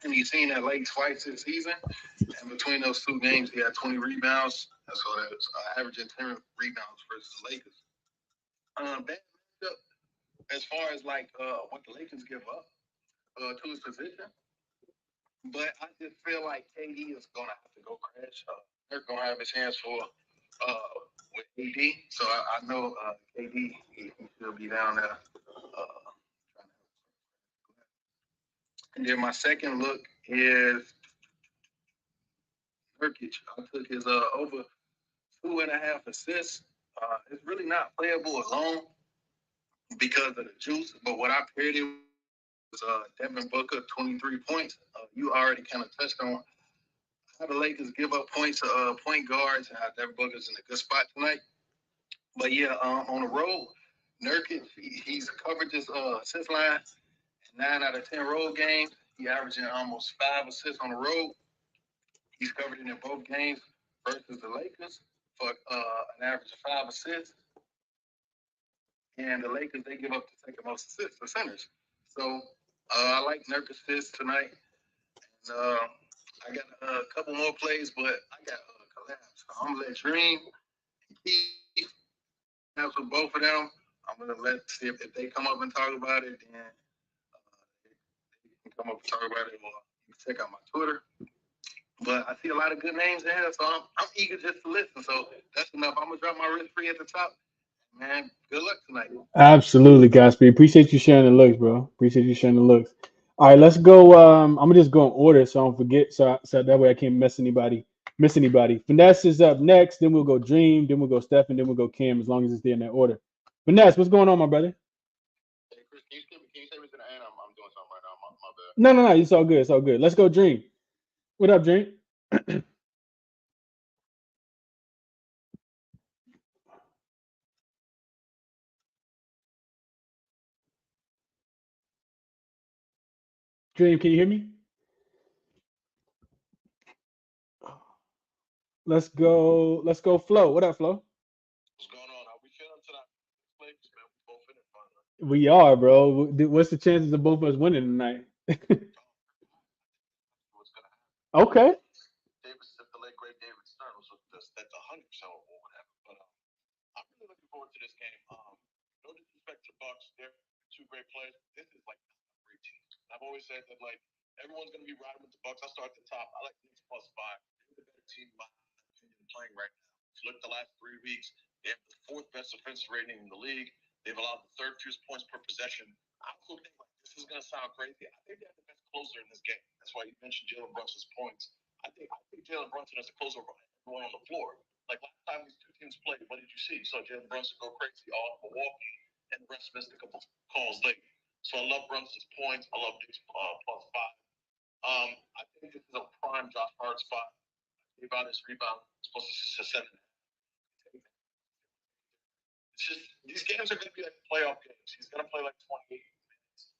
And he's seen that late twice this season. And between those two games, he had 20 rebounds. And so that's averaging 10 rebounds versus the Lakers. Bad matchup as far as like what the Lakers give up to his position. But I just feel like KD is gonna have to go crash. They're gonna have his hands full with AD. So I know KD he should be down there. And then my second look is Nurkic. I took his over 2.5 assists. It's really not playable alone because of the juice. But what I paired it was Devin Booker, 23 points. You already kind of touched on how the Lakers give up points to point guards and how Devin Booker's in a good spot tonight. But yeah, on the road, Nurkic, he's covered this assist line in 9 out of 10 road games. He averaging almost 5 assists on the road. He's covered it in both games versus the Lakers for an average of 5 assists. And the Lakers, they give up the second most assists for centers. So I like Nurkic assists tonight. And I got a couple more plays, but I got collapse. So I'm gonna let Dream and Keith have with both of them. I'm gonna see if they come up and talk about it, then they can come up and talk about it, or you can check out my Twitter. But I see a lot of good names in here, so I'm eager just to listen. So that's enough. I'm gonna drop my risk free at the top. Man, good luck tonight. Absolutely, Godspeed. Appreciate you sharing the looks, bro. Appreciate you sharing the looks. All right, let's go. I'm gonna just go in order so I don't forget. So that way I can't miss anybody. Finesse is up next. Then we'll go Dream. Then we'll go Steph, and then we'll go Cam. As long as it's there in that order. Finesse, what's going on, my brother? Hey, Chris, can you send me to the end? I'm doing something right now. My bad. No. It's all good. It's all good. Let's go Dream. What up, Dream? Dream, can you hear me? Let's go. Let's go. Flo. What up, Flo? What's going on? How we feeling tonight? Lakers, man, we both in it finally. We are, bro. What's the chances of both of us winning tonight? What's gonna happen? Okay. Davis, if the late great David Stern was with us, that's 100% what would happen. But I'm really looking forward to this game. No disrespect to the Bucks, they're two great players. This is like a great team. I've always said that like everyone's gonna be riding with the Bucks. I start at the top. I like the Knicks +5. They're the better team, in my opinion, playing right now. If you look at the last 3 weeks, they have the fourth best offensive rating in the league. They've allowed the third fewest points per possession. I also think like this is gonna sound crazy. I think they have the best closer in this game. That's why you mentioned Jalen Brunson's points. I think Jalen Brunson is a closer of everyone on the floor. Like last time these two teams played, what did you see? So Jalen Brunson go crazy off Milwaukee, and the rest missed a couple calls late. So I love Brunson's points. I love Knicks plus five. I think this is a prime Josh Hart spot. Gave out his rebound. It's supposed to 7. It's just these games are going to be like playoff games. He's going to play like 28 minutes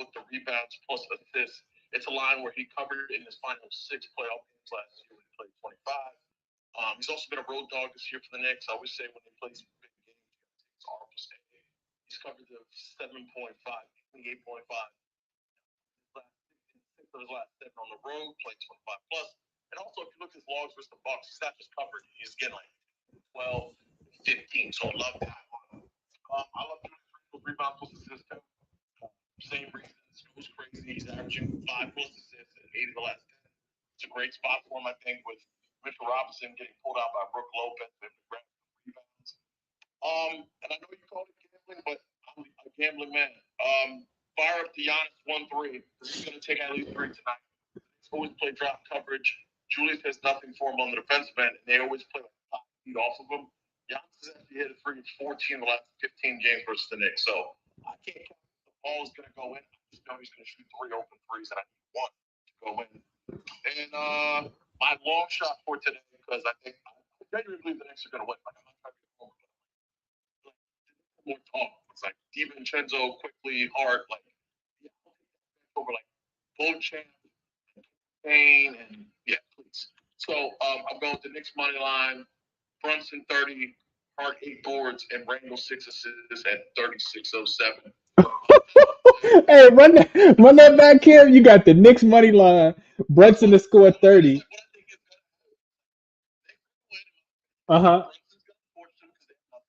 with the rebounds plus assists. It's a line where he covered in his final 6 playoff games last year when he played 25. He's also been a road dog this year for the Knicks. I always say when he plays big games, he's horrible stadium. He's covered the 7.5, 28.5. Six of his last 7 on the road, playing 25 plus. And also, if you look at his logs versus the Bucks, he's not just covered; he's getting like 12, 15. So I love that one. I love Julius rebounds plus assists too. Same reasons. Goes crazy. He's averaging 5 plus assists and 8 of the last 10. It's a great spot for him, I think, with Mitchell Robinson getting pulled out by Brook Lopez and grab rebounds. And I know you call it gambling, but I'm a gambling man. Fire up to Giannis 1-3. He's going to take at least 3 tonight. He's always play drop coverage. Julius has nothing for him on the defensive end, and they always play like 5 feet off of him. Giannis has actually hit a 3 in 14 of the last 15 games versus the Knicks. So I can't count if the ball is going to go in. I just know he's going to shoot 3 open threes, and I need 1 to go in. And my long shot for today, because I genuinely believe the Knicks are going to win. Like, I'm not trying to be home. More talk. It's like DiVincenzo, quickly, hard, like over like Beauchamp, Kane, and yeah, please. So I'm going to Knicks money line, Brunson 30, Hart 8 boards, and Randall 6 assists at 36.07. Hey, run that back here. You got the Knicks money line. Brunson to score 30. Uh huh.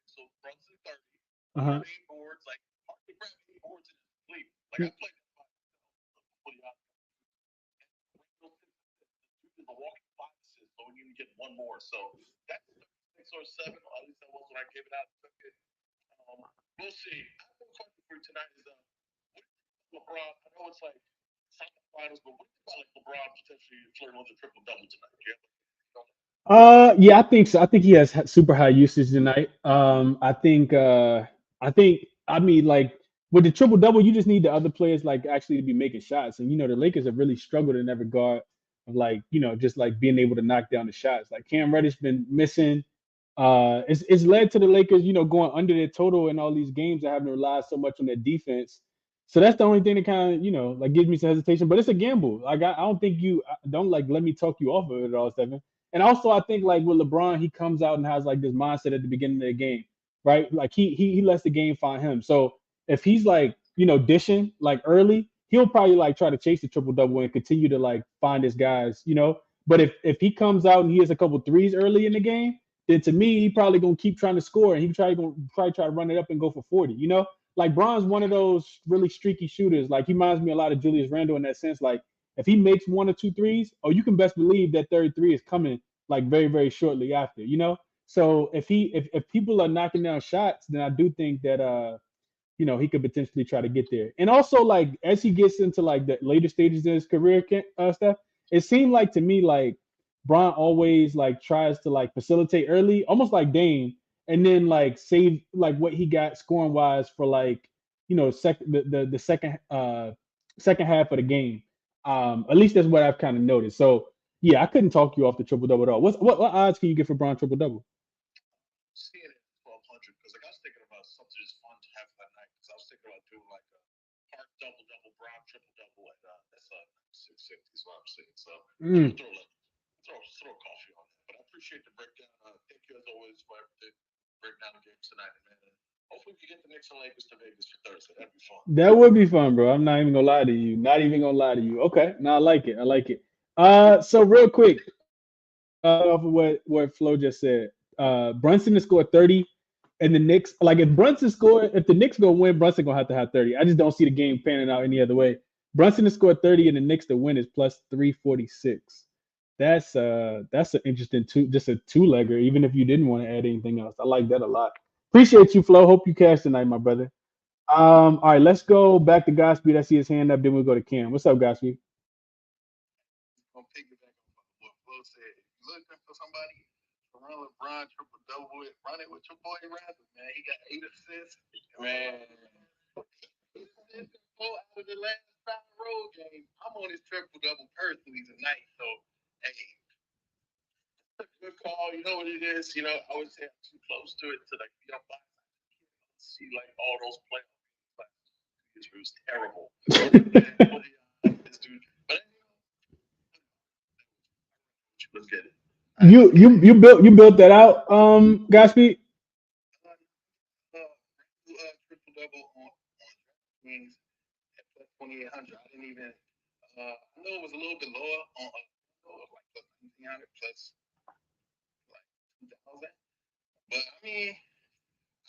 So Brunson 30, Uh huh. 8 boards, like Hart can grab 8 boards in his sleep. Like I played the walking 5 assists, so we need to get 1 more. So that's 6 or 7. At least that was when I gave it out. We'll see. I have a question for you tonight is LeBron. I know it's like finals, but what do you about like LeBron potentially flirting with a triple double tonight? Yeah, I think so. I think he has super high usage tonight. I mean, like with the triple double, you just need the other players like actually to be making shots. And the Lakers have really struggled in that regard of like, just like being able to knock down the shots. Like Cam Reddish been missing. It's led to the Lakers, going under their total in all these games and having to rely so much on their defense. So that's the only thing that kind of, like gives me some hesitation. But it's a gamble. Like I don't think don't like let me talk you off of it at all, Stephen. And also, I think like with LeBron, he comes out and has like this mindset at the beginning of the game, right? Like he lets the game find him. So if he's like dishing like early, he'll probably like try to chase the triple double and continue to like find his guys. But if he comes out and he has a couple threes early in the game, then to me he probably gonna keep trying to score and he probably try to run it up and go for 40. Like Bron's one of those really streaky shooters. Like he reminds me a lot of Julius Randle in that sense. Like if he makes 1 or 2 threes, oh, you can best believe that third three is coming like very, very shortly after. So if people are knocking down shots, then I do think that he could potentially try to get there. And also like as he gets into like the later stages of his career stuff, it seemed like to me like Bron always like tries to like facilitate early, almost like Dame, and then like save like what he got scoring wise for like the second half of the game. At least that's what I've kind of noticed. So yeah, I couldn't talk you off the triple double at all. What odds can you get for Bron triple double? Seeing it at 1200 because like I was thinking about something just fun to have that night because I was thinking about doing like a Hart double, Brown triple double, and that's 650 is what I'm saying. So I'm gonna throw coffee on that. But I appreciate the breakdown. Thank you as always for everything. Breakdown the games tonight, man. And hopefully we can get the Knicks and Lakers to Vegas for Thursday. That'd be fun. That would be fun, bro. I'm not even gonna lie to you. Not even gonna lie to you. Okay, no, I like it. I like it. So real quick, off of what Flo just said, Brunson to score 30, and the Knicks. Like if the Knicks gonna win, Brunson gonna have to have 30. I just don't see the game panning out any other way. Brunson to score 30 and the Knicks to win is plus 346. That's an interesting just a two-legger, even if you didn't want to add anything else. I like that a lot. Appreciate you, Flo. Hope you cash tonight, my brother. All right, let's go back to Godspeed. I see his hand up. Then we'll go to Cam. What's up, Godspeed? I'm piggyback on what Will said. If you're looking for somebody run LeBron triple double it. Run it with your boy Rapper, man. He got 8 assists. Man. 8 assists and 4 out of the last 5 road games. I'm on his triple double personally tonight. So, hey, good call. You know what it is. You know, I would say I'm too close to it to like be up by see like all those playoffs. Like, it was terrible. This dude, but let's get it. You built that out, Godspeed. Triple double on Kings at plus 2,800. I didn't even. I know it was a little bit lower on. Like plus 1,900 plus like 2,000. But I mean,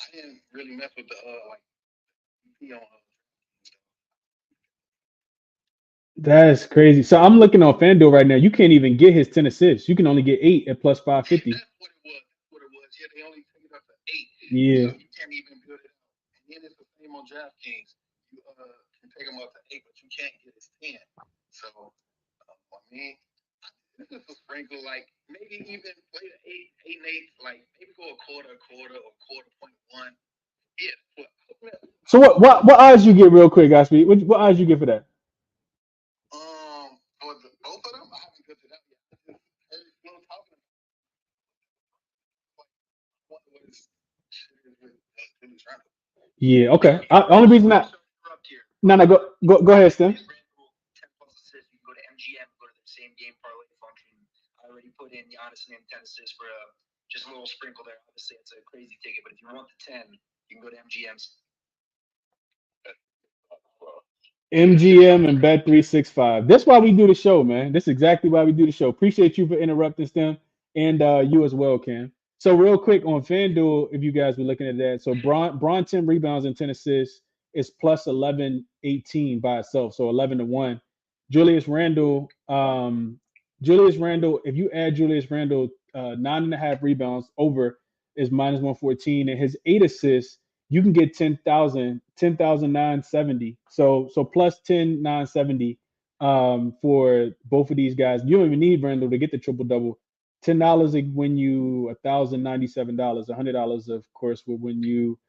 I didn't really mess with the like EP on. That's crazy. So I'm looking on FanDuel right now. You can't even get his 10 assists. You can only get 8 at plus 550. That's what it was. That's what it was. Yeah, they only take it up to 8. Yeah. So you can't even build it out. And then it's the same on DraftKings. You can take them up to 8, but you can't get his 10. So, I mean, this is a sprinkle, like maybe even play the 8 and 8, like maybe go a quarter, or quarter point one. Yeah. So what odds you get real quick, Godspeed? What odds you get for that? For both of them, I haven't good to that yet. I just heard Flo talking about what was Yeah. Okay. Only reason that. No, go ahead, Stim. 10 plus assists. You can go to MGM, go to the same game parlay function. I already put in Giannis and 10 assists for just a little sprinkle there. Obviously, it's a crazy ticket, but if you want the 10, you can go to MGM's. MGM and Bet365. That's why we do the show, man. That's exactly why we do the show. Appreciate you for interrupting, Stem, and you as well, Cam. So real quick on FanDuel, if you guys were looking at that, so Braun 10 rebounds and 10 assists is plus 11-18 by itself, so 11-1. Julius Randle, if you add Julius Randle, 9.5 rebounds over is minus 114, and his 8 assists you can get 10,970. So plus 10,970 for both of these guys. You don't even need Randall to get the triple double. $10 will win you $1,097. $100, of course, will win you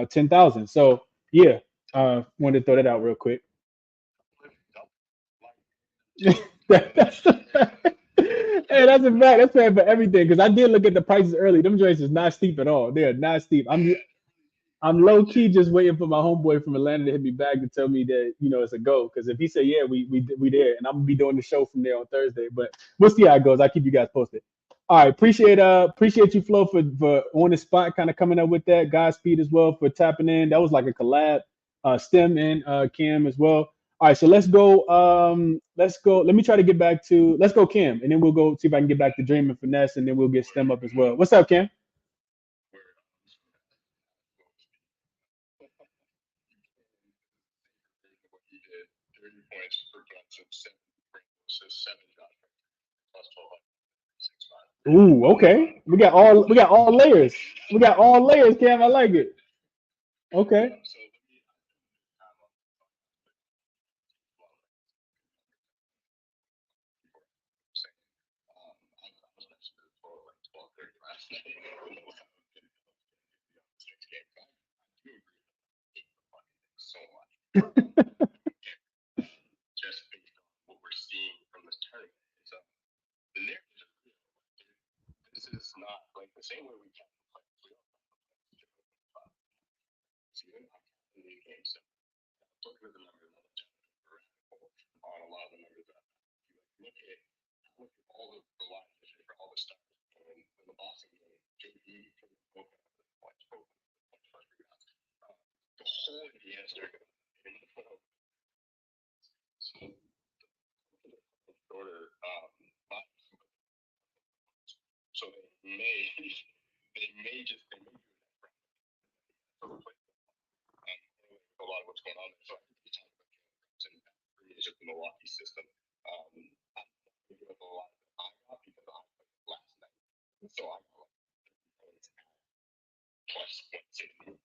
10,000. So yeah, wanted to throw that out real quick. That's a fact. Hey, that's a fact. That's fair for everything. Because I did look at the prices early. Them joints is not steep at all. They are not steep. I'm low key just waiting for my homeboy from Atlanta to hit me back to tell me that it's a go. Because if he say yeah, we there, and I'm gonna be doing the show from there on Thursday. But we'll see how it goes. I'll keep you guys posted. All right, appreciate you, Flo, for on the spot, kind of coming up with that. Godspeed as well for tapping in. That was like a collab. Stem and Cam as well. All right, so let's go. Let's go. Let me try to get back to. Let's go, Cam, and then we'll go see if I can get back to Dream and Finesse, and then we'll get Stem up as well. What's up, Cam? Ooh, okay. We got all layers. We got all layers, Cam. I like it. Okay. Just based on what we're seeing from this tournament. So the narrative this is not like the same way we can play. So I'm in the game. So looking at the numbers on a lot of the numbers that look at all the line history for all the stuff. And in the Boston game, JD the whole NBA started shorter. So they may just a lot of what's going on there. So I think we talked about just the Milwaukee system. I give a lot I got because I played last night. So I got plus 160.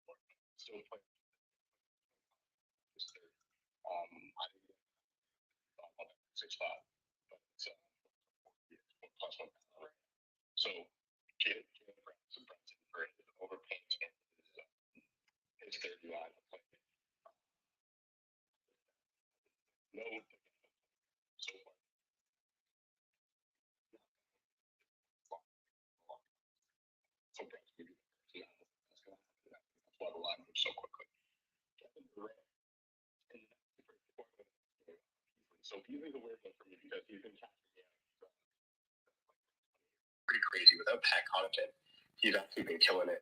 So still playing. I didn't get 6-5. But So Jalen Brunson for his overpaint and his third line of play. No, so far. So Brunson would be the first. Yeah, that's going to happen. That's why the line moves so quickly. Kevin Durant. So he's a weird one for me because he's been catching me out. Pretty crazy. Without Pat Connaughton, he's actually been killing it.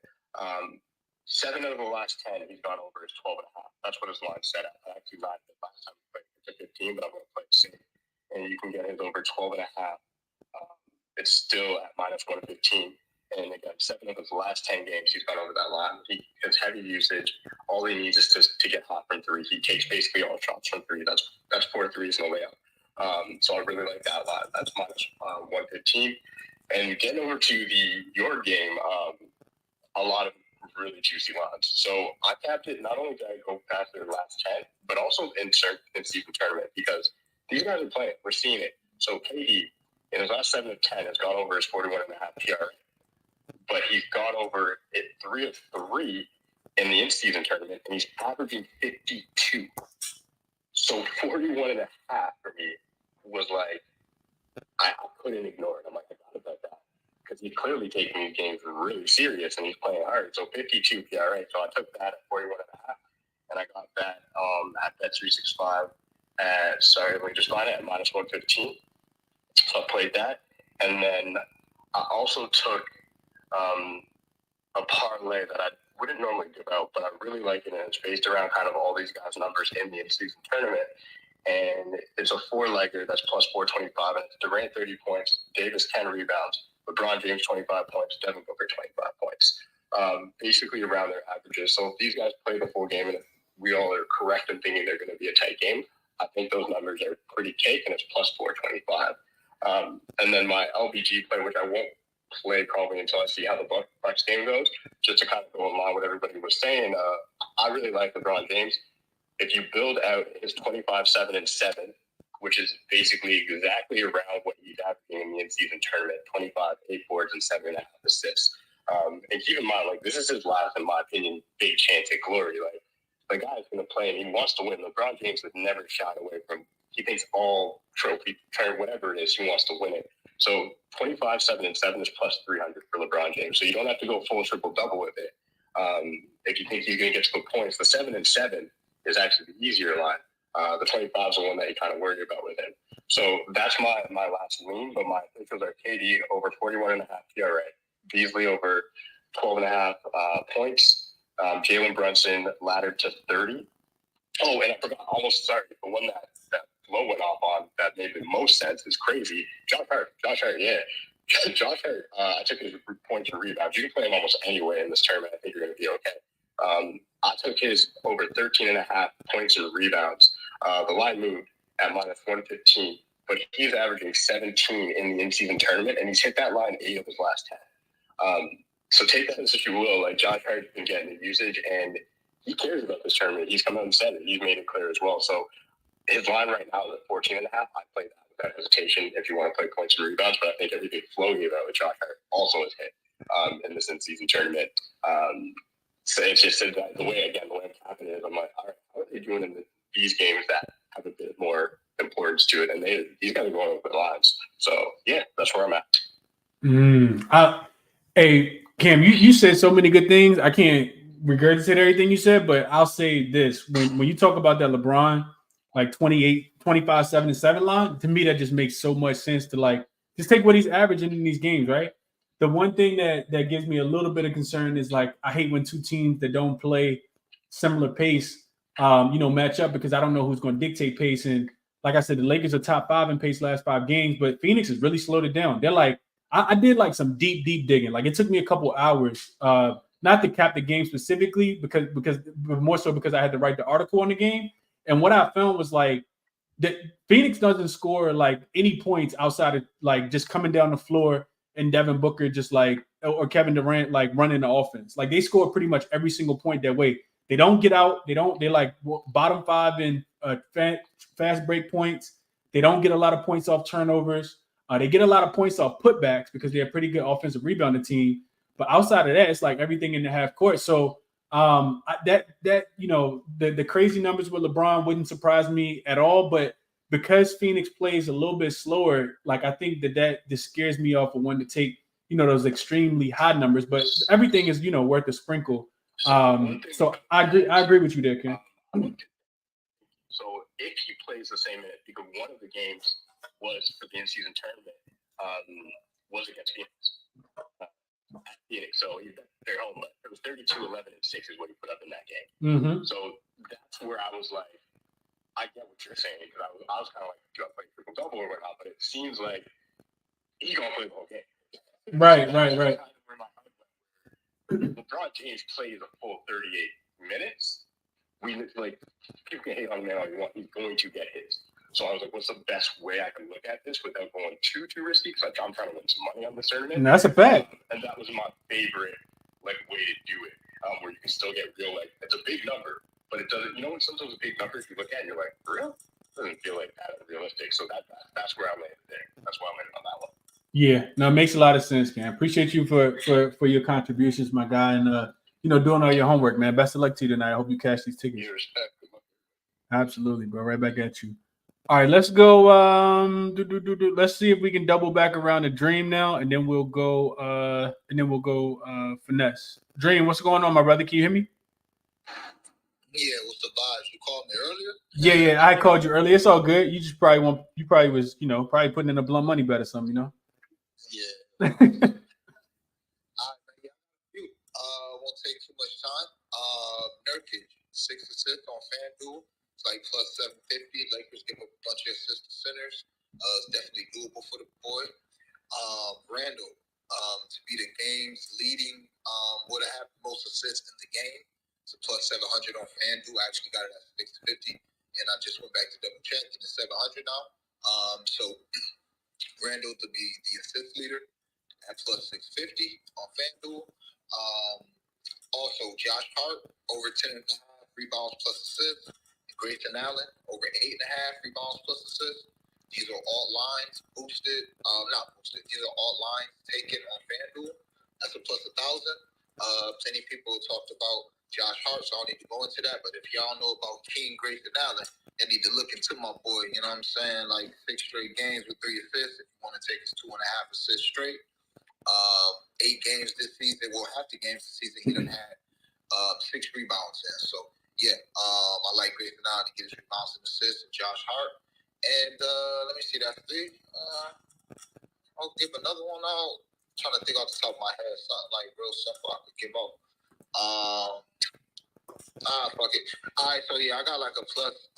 7 out of the last 10, he's gone over his 12.5. That's what his line set at. I actually lied the last time we played to 15, but I'm going to play the same. And you can get his over 12.5. It's still at minus 115. And again, 7 of his last 10 games, he's gone over that line. He has heavy usage. All he needs is to get hot from 3. He takes basically all shots from 3. That's 4 threes in a layup. So I really like that line. That's minus 115. And getting over to your game, a lot of really juicy lines. So I capped it. Not only did I go past their last 10, but also in season tournament because these guys are playing. We're seeing it. So KD, in his last 7 of 10, has gone over his 41.5 PRA. But he's gone over it 3 of 3 in the in-season tournament, and he's averaging 52. So 41.5 for me was like, I couldn't ignore it. I'm like, I gotta bet that. Because he's clearly taking these games really serious, and he's playing hard. So 52 PRA. So I took that at 41.5, and I got that at Bet365 let me just find it, at minus 115. So I played that. And then I also took a parlay that I wouldn't normally give out, but I really like it, and it's based around kind of all these guys' numbers in the in-season tournament. And it's a 4-legger that's plus 425, and it's Durant 30 points, Davis 10 rebounds, LeBron James 25 points, Devin Booker 25 points, basically around their averages. So if these guys play the full game, and if we all are correct in thinking they're going to be a tight game, I think those numbers are pretty cake, and it's plus 425. And then my LBG play, which I won't play probably until I see how the Bucks game goes, just to kind of go in line with what everybody was saying. I really like LeBron James. If you build out his 25, 7, and 7, which is basically exactly around what he's averaging in the in-season tournament, 25, 8 boards, and 7.5 assists. And keep in mind, like, this is his last, in my opinion, big chance at glory. Like, the guy's going to play and he wants to win. LeBron James has never shied away from. He thinks all trophy, whatever it is, he wants to win it. So 25, 7, and 7 is plus 300 for LeBron James. So you don't have to go full triple-double with it. If you think he's going to get to the points, the 7 and 7 is actually the easier line. The 25 is the one that you kind of worry about with him. So that's my last lean, but my officials are KD over 41.5 PRA, Beasley over 12.5 points, Jalen Brunson laddered to 30. Oh, and I forgot, the one that Flo went off on that made the most sense is crazy. Josh Hart, yeah. Josh Hart, I took his points and rebounds. You can play him almost anywhere in this tournament. I think you're going to be okay. I took his over 13.5 points and rebounds. The line moved at minus 115, but he's averaging 17 in the in-season tournament, and he's hit that line 8 of his last 10. So take that as if you will. Like, Josh Hart's been getting the usage, and he cares about this tournament. He's come out and said it. He's made it clear as well. So his line right now is at 14.5. I play that without hesitation if you want to play points and rebounds, but I think everything Flo gave out with Josh Hart also is hit in this in-season tournament. So it's just the way I'm capping it is, I'm like, all right, how are they doing in these games that have a bit more importance to it? And these guys are going over the lines. So, yeah, that's where I'm at. Hey, Cam, you said so many good things. I can't regurgitate everything you said, but I'll say this. When you talk about that LeBron, like 28, 25, 7, and 7 line, to me, that just makes so much sense to, like, just take what he's averaging in these games, right? The one thing that gives me a little bit of concern is, like, I hate when two teams that don't play similar pace, match up, because I don't know who's going to dictate pace. And like I said, the Lakers are top 5 in pace last 5 games, but Phoenix has really slowed it down. They're like, I did like some deep digging. Like, it took me a couple hours, not to cap the game specifically, because more so because I had to write the article on the game. And what I found was, like, that Phoenix doesn't score like any points outside of, like, just coming down the floor and Devin Booker just, like, or Kevin Durant, like, running the offense. Like, they score pretty much every single point that way. They don't get out. They're like bottom 5 in fast break points. They don't get a lot of points off turnovers. They get a lot of points off putbacks because they're a pretty good offensive rebounding team. But outside of that, it's like everything in the half court. So the crazy numbers with LeBron wouldn't surprise me at all. But because Phoenix plays a little bit slower, like I think that this scares me off of wanting to take those extremely high numbers. But everything is worth a sprinkle. So I agree with you there, Ken. So if he plays the same minute, because one of the games was for the in-season tournament, was against Phoenix. So they're home. It was 32-11 and 6 is what he put up in that game. Mm-hmm. So that's where I was like, I get what you're saying, because I was kind of like, do I play triple double or whatnot? But it seems like he's gonna play the whole game. Right. LeBron James plays a full 38 minutes. People can hate on him all you want. He's going to get his. So I was like, what's the best way I can look at this without going too risky? Because I'm trying to win some money on this tournament. And that's a fact. And that was my favorite way to do it, where you can still get real. It's a big number, but it doesn't. When sometimes a big number, if you look at it, you're like, for real? It doesn't feel like that realistic. So that's where I landed there. That's why I landed on that one. Yeah, no, it makes a lot of sense, man. Appreciate you for your contributions, my guy, and doing all your homework, man. Best of luck to you tonight. I hope you cash these tickets. Yeah, respect. Absolutely, bro. Right back at you. All right, let's go. Let's see if we can double back around the Dream now, and then we'll go. Finesse. Dream, what's going on, my brother? Can you hear me? Yeah, what's the vibes? You called me earlier? Yeah, I called you earlier. It's all good. You just probably was putting in a blunt money bet or something, Yeah. All right, won't take too much time. Nurkic, 6 assists on FanDuel. It's like plus 750. Lakers give a bunch of assists to centers. It's definitely doable for the boy. Randall, to be the game's leading, would have had the most assists in the game. It's a plus 700 on FanDuel. I actually got it at 650, and I just went back to double check, and it's 700 now. So Randall to be the assist leader at plus 650 on FanDuel. Also, Josh Hart over 10.5 rebounds plus assists. And Grayson Allen over 8.5 rebounds plus assists. These are all lines boosted. Not boosted. These are all lines taken on FanDuel. That's a plus 1,000. Plenty of people talked about Josh Hart, so I don't need to go into that. But if y'all know about King Grayson Allen, you need to look into my boy. You know what I'm saying? Like 6 straight games with 3 assists. If you want to take his 2.5 assists straight. 8 games this season. Well, half the games this season he done had 6 rebounds in. So yeah, I like Grayson Allen to get his rebounds and assists. And Josh Hart. And let me see that 3. I'll give another one out. I'm trying to think off the top of my head, something like real simple I could give out. Fuck it. All right, so yeah, I got like a plus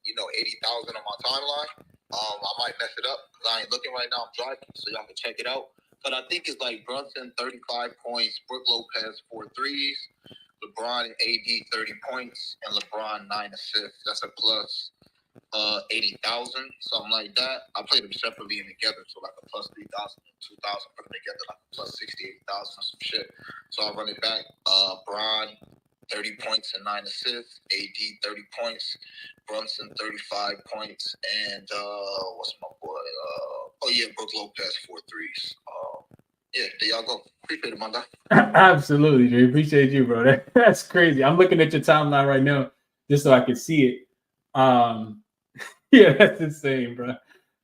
80,000 on my timeline. I might mess it up because I ain't looking right now. I'm driving, so y'all can check it out. But I think it's like Brunson 35 points, Brook Lopez 4 threes, LeBron and AD 30 points, and LeBron 9 assists. That's a plus 80,000, something like that. I played them separately and together, so like a plus 3,000 and 2,000 put them together, like a plus 68,000 or some shit. So I run it back. Bron 30 points and 9 assists. AD 30 points. Brunson 35 points, and what's my boy? Brook Lopez 4 threes. Yeah, there y'all go. Appreciate it, my guy. Absolutely, Jay. Appreciate you, bro. That's crazy. I'm looking at your timeline right now just so I can see it. Yeah, that's insane, bro.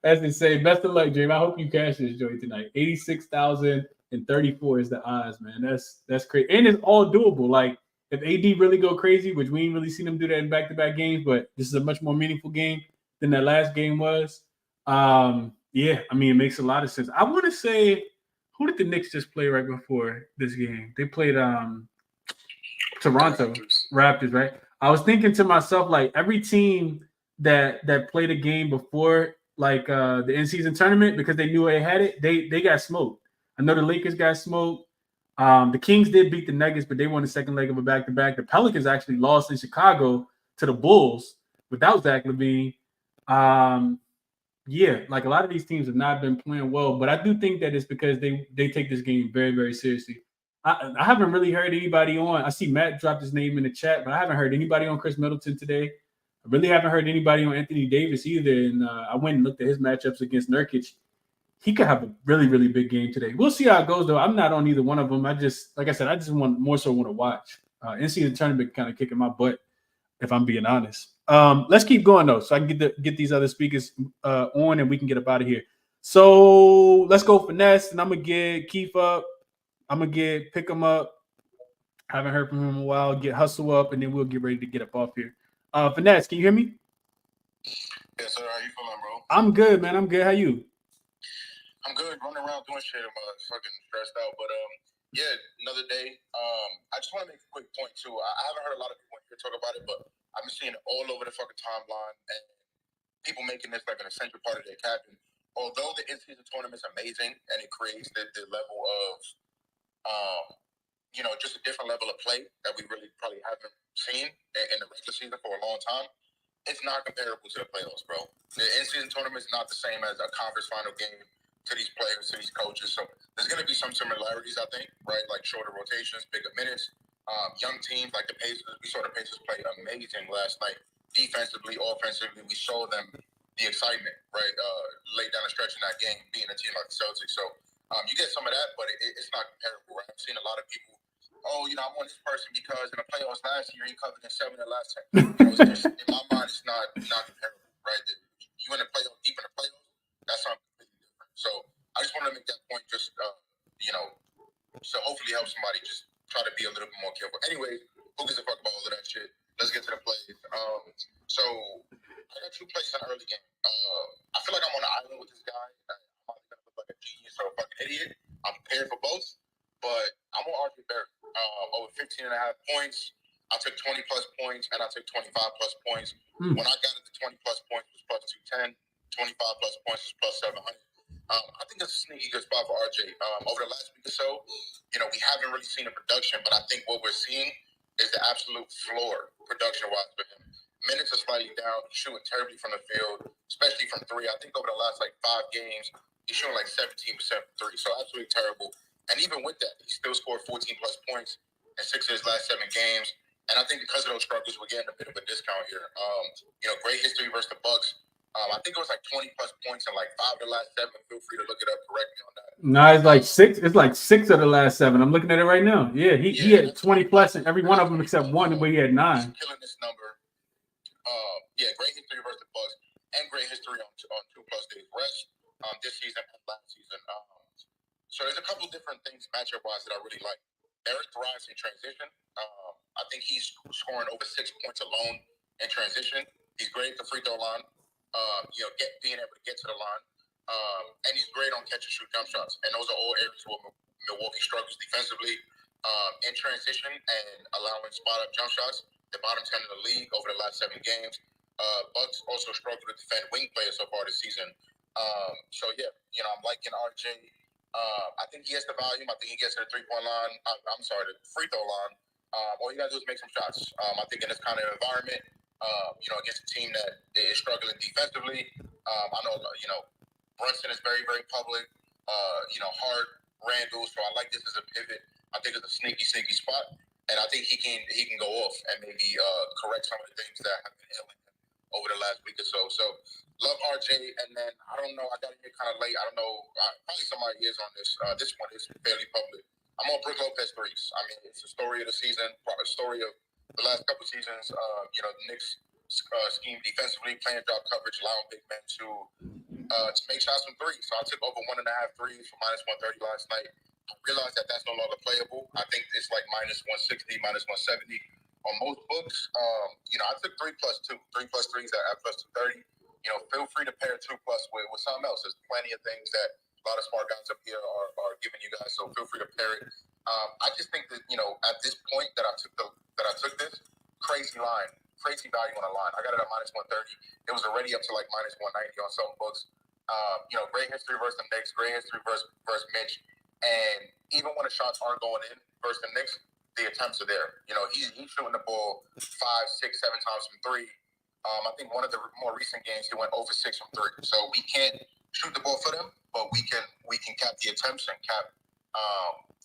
That's insane. Best of luck, Jay. I hope you cash this joint tonight. 86,034 is the odds, man. That's crazy, and it's all doable. Like if AD really go crazy, which we ain't really seen him do that in back-to-back games, but this is a much more meaningful game than that last game was. Yeah, I mean, it makes a lot of sense. I want to say, who did the Knicks just play right before this game? They played Toronto Raptors, right? I was thinking to myself, like every team that played a game before, like the in-season tournament, because they knew they had it, they got smoked. I know the Lakers got smoked. The Kings did beat the Nuggets, but they won the second leg of a back-to-back. The Pelicans actually lost in Chicago to the Bulls without Zach LaVine. Yeah, like a lot of these teams have not been playing well, but I do think that it's because they take this game very, very seriously. I haven't really heard anybody on. I see Matt dropped his name in the chat, but I haven't heard anybody on Chris Middleton today. I really haven't heard anybody on Anthony Davis either. And I went and looked at his matchups against Nurkic. he could have a really, really big game today. We'll see how it goes, though. I'm not on either one of them. Like I said, I just want to watch. NCAA tournament kind of kicking my butt, if I'm being honest. Let's keep going though, so I can get these other speakers on, and we can get up out of here. So let's go finesse, and I'm gonna get Keith up. I'm gonna get pick him up. Haven't heard from him in a while. Get hustle up, and then we'll get ready to get up off here. Finesse, can you hear me? Yes, sir. How you feeling, bro? I'm good, man. I'm good. How you? I'm good. Running around doing shit. I'm fucking stressed out, but yeah, another day. I just want to make a quick point too. I haven't heard a lot of people here talk about it, but I've been seeing it all over the fucking timeline, and people making this like an essential part of their captain. Although the in-season tournament's amazing and it creates the level of, just a different level of play that we really probably haven't seen in the regular season for a long time, it's not comparable to the playoffs, bro. The in-season tournament is not the same as a conference final game to these players, to these coaches. So there's going to be some similarities, I think, right? Like shorter rotations, bigger minutes. Young teams like the Pacers, we saw the Pacers play amazing last night. Defensively, offensively, we saw them the excitement, right? Lay down a stretch in that game, being a team like the Celtics. So you get some of that, but it's not comparable, right? I've seen a lot of people, I want this person because in the playoffs last year, he covered in 7 of the last 10. In my mind, it's not comparable, right? You in the playoffs, deep in the playoffs, that's something completely different. So I just want to make that point just, so hopefully help somebody just try to be a little bit more careful. Anyways, who gives a fuck about all of that shit? Let's get to the plays. So I got 2 plays in the early game. I feel like I'm on an island with this guy. I'm either going to look like a genius or a fucking idiot. I'm prepared for both, but I'm on RJ Barrett. Over 15.5 points. I took 20 plus points and I took 25 plus points. When I got it to 20 plus points, it was plus 210. 25 plus points is plus 700. I think it's a sneaky good spot for RJ. Over the last week or so, we haven't really seen a production, but I think what we're seeing is the absolute floor production-wise for him. Minutes are slightly down. He's shooting terribly from the field, especially from 3. I think over the last 5 games, he's shooting 17% from 3, so absolutely terrible. And even with that, he still scored 14 plus points in 6 of his last 7 games. And I think because of those struggles, we're getting a bit of a discount here. Great history versus the Bucks. I think it was 20 plus points in 5 of the last 7. Feel free to look it up. Correct me on that. No, it's 6. It's 6 of the last 7. I'm looking at it right now. Yeah, he had 20 plus in every one of them except one where he had 9. He's killing this number. Great history versus the Bucks and great history on 2 plus days rest this season and last season. So there's a couple of different things matchup wise that I really like. Barrett thrives in transition. I think he's scoring over 6 points alone in transition. He's great at the free throw line. Being able to get to the line. And he's great on catch and shoot jump shots. And those are all areas where Milwaukee struggles defensively in transition and allowing spot up jump shots. The bottom 10 in the league over the last 7 games. Bucks also struggle to defend wing players so far this season. I'm liking RJ. I think he has the volume. I think he gets to the 3-point line. The free throw line. All you got to do is make some shots. I think in this kind of environment, against a team that is struggling defensively, I know, Brunson is very, very public. Hard Randall. So I like this as a pivot. I think it's a sneaky spot, and I think he can go off and maybe correct some of the things that have been ailing him over the last week or so. So love RJ, and then I don't know. I got in here kind of late. I don't know. Probably somebody is on this. This one is fairly public. I'm on Brook Lopez threes. I mean, it's the story of the season, probably the story of the last couple of seasons. The Knicks scheme defensively, playing drop coverage, allowing big men to make shots from 3. So I took over 1.5 threes for minus 130 last night. I realized that that's no longer playable. I think it's minus 160, minus 170 on most books. I took 3 plus 2, 3 plus 3s at plus 230. Feel free to pair 2 plus with something else. There's plenty of things that a lot of smart guys up here are giving you guys. So feel free to pair it. I just think that at this point that I took this crazy value on a line. I got it at minus 130. It was already up to minus 190 on some books. Great history versus the Knicks. Great history versus Mitch. And even when the shots aren't going in versus the Knicks, the attempts are there. He's shooting the ball 5, 6, 7 times from 3. I think one of the more recent games he went over 6 from 3. So we can't shoot the ball for them, but we can cap the attempts and cap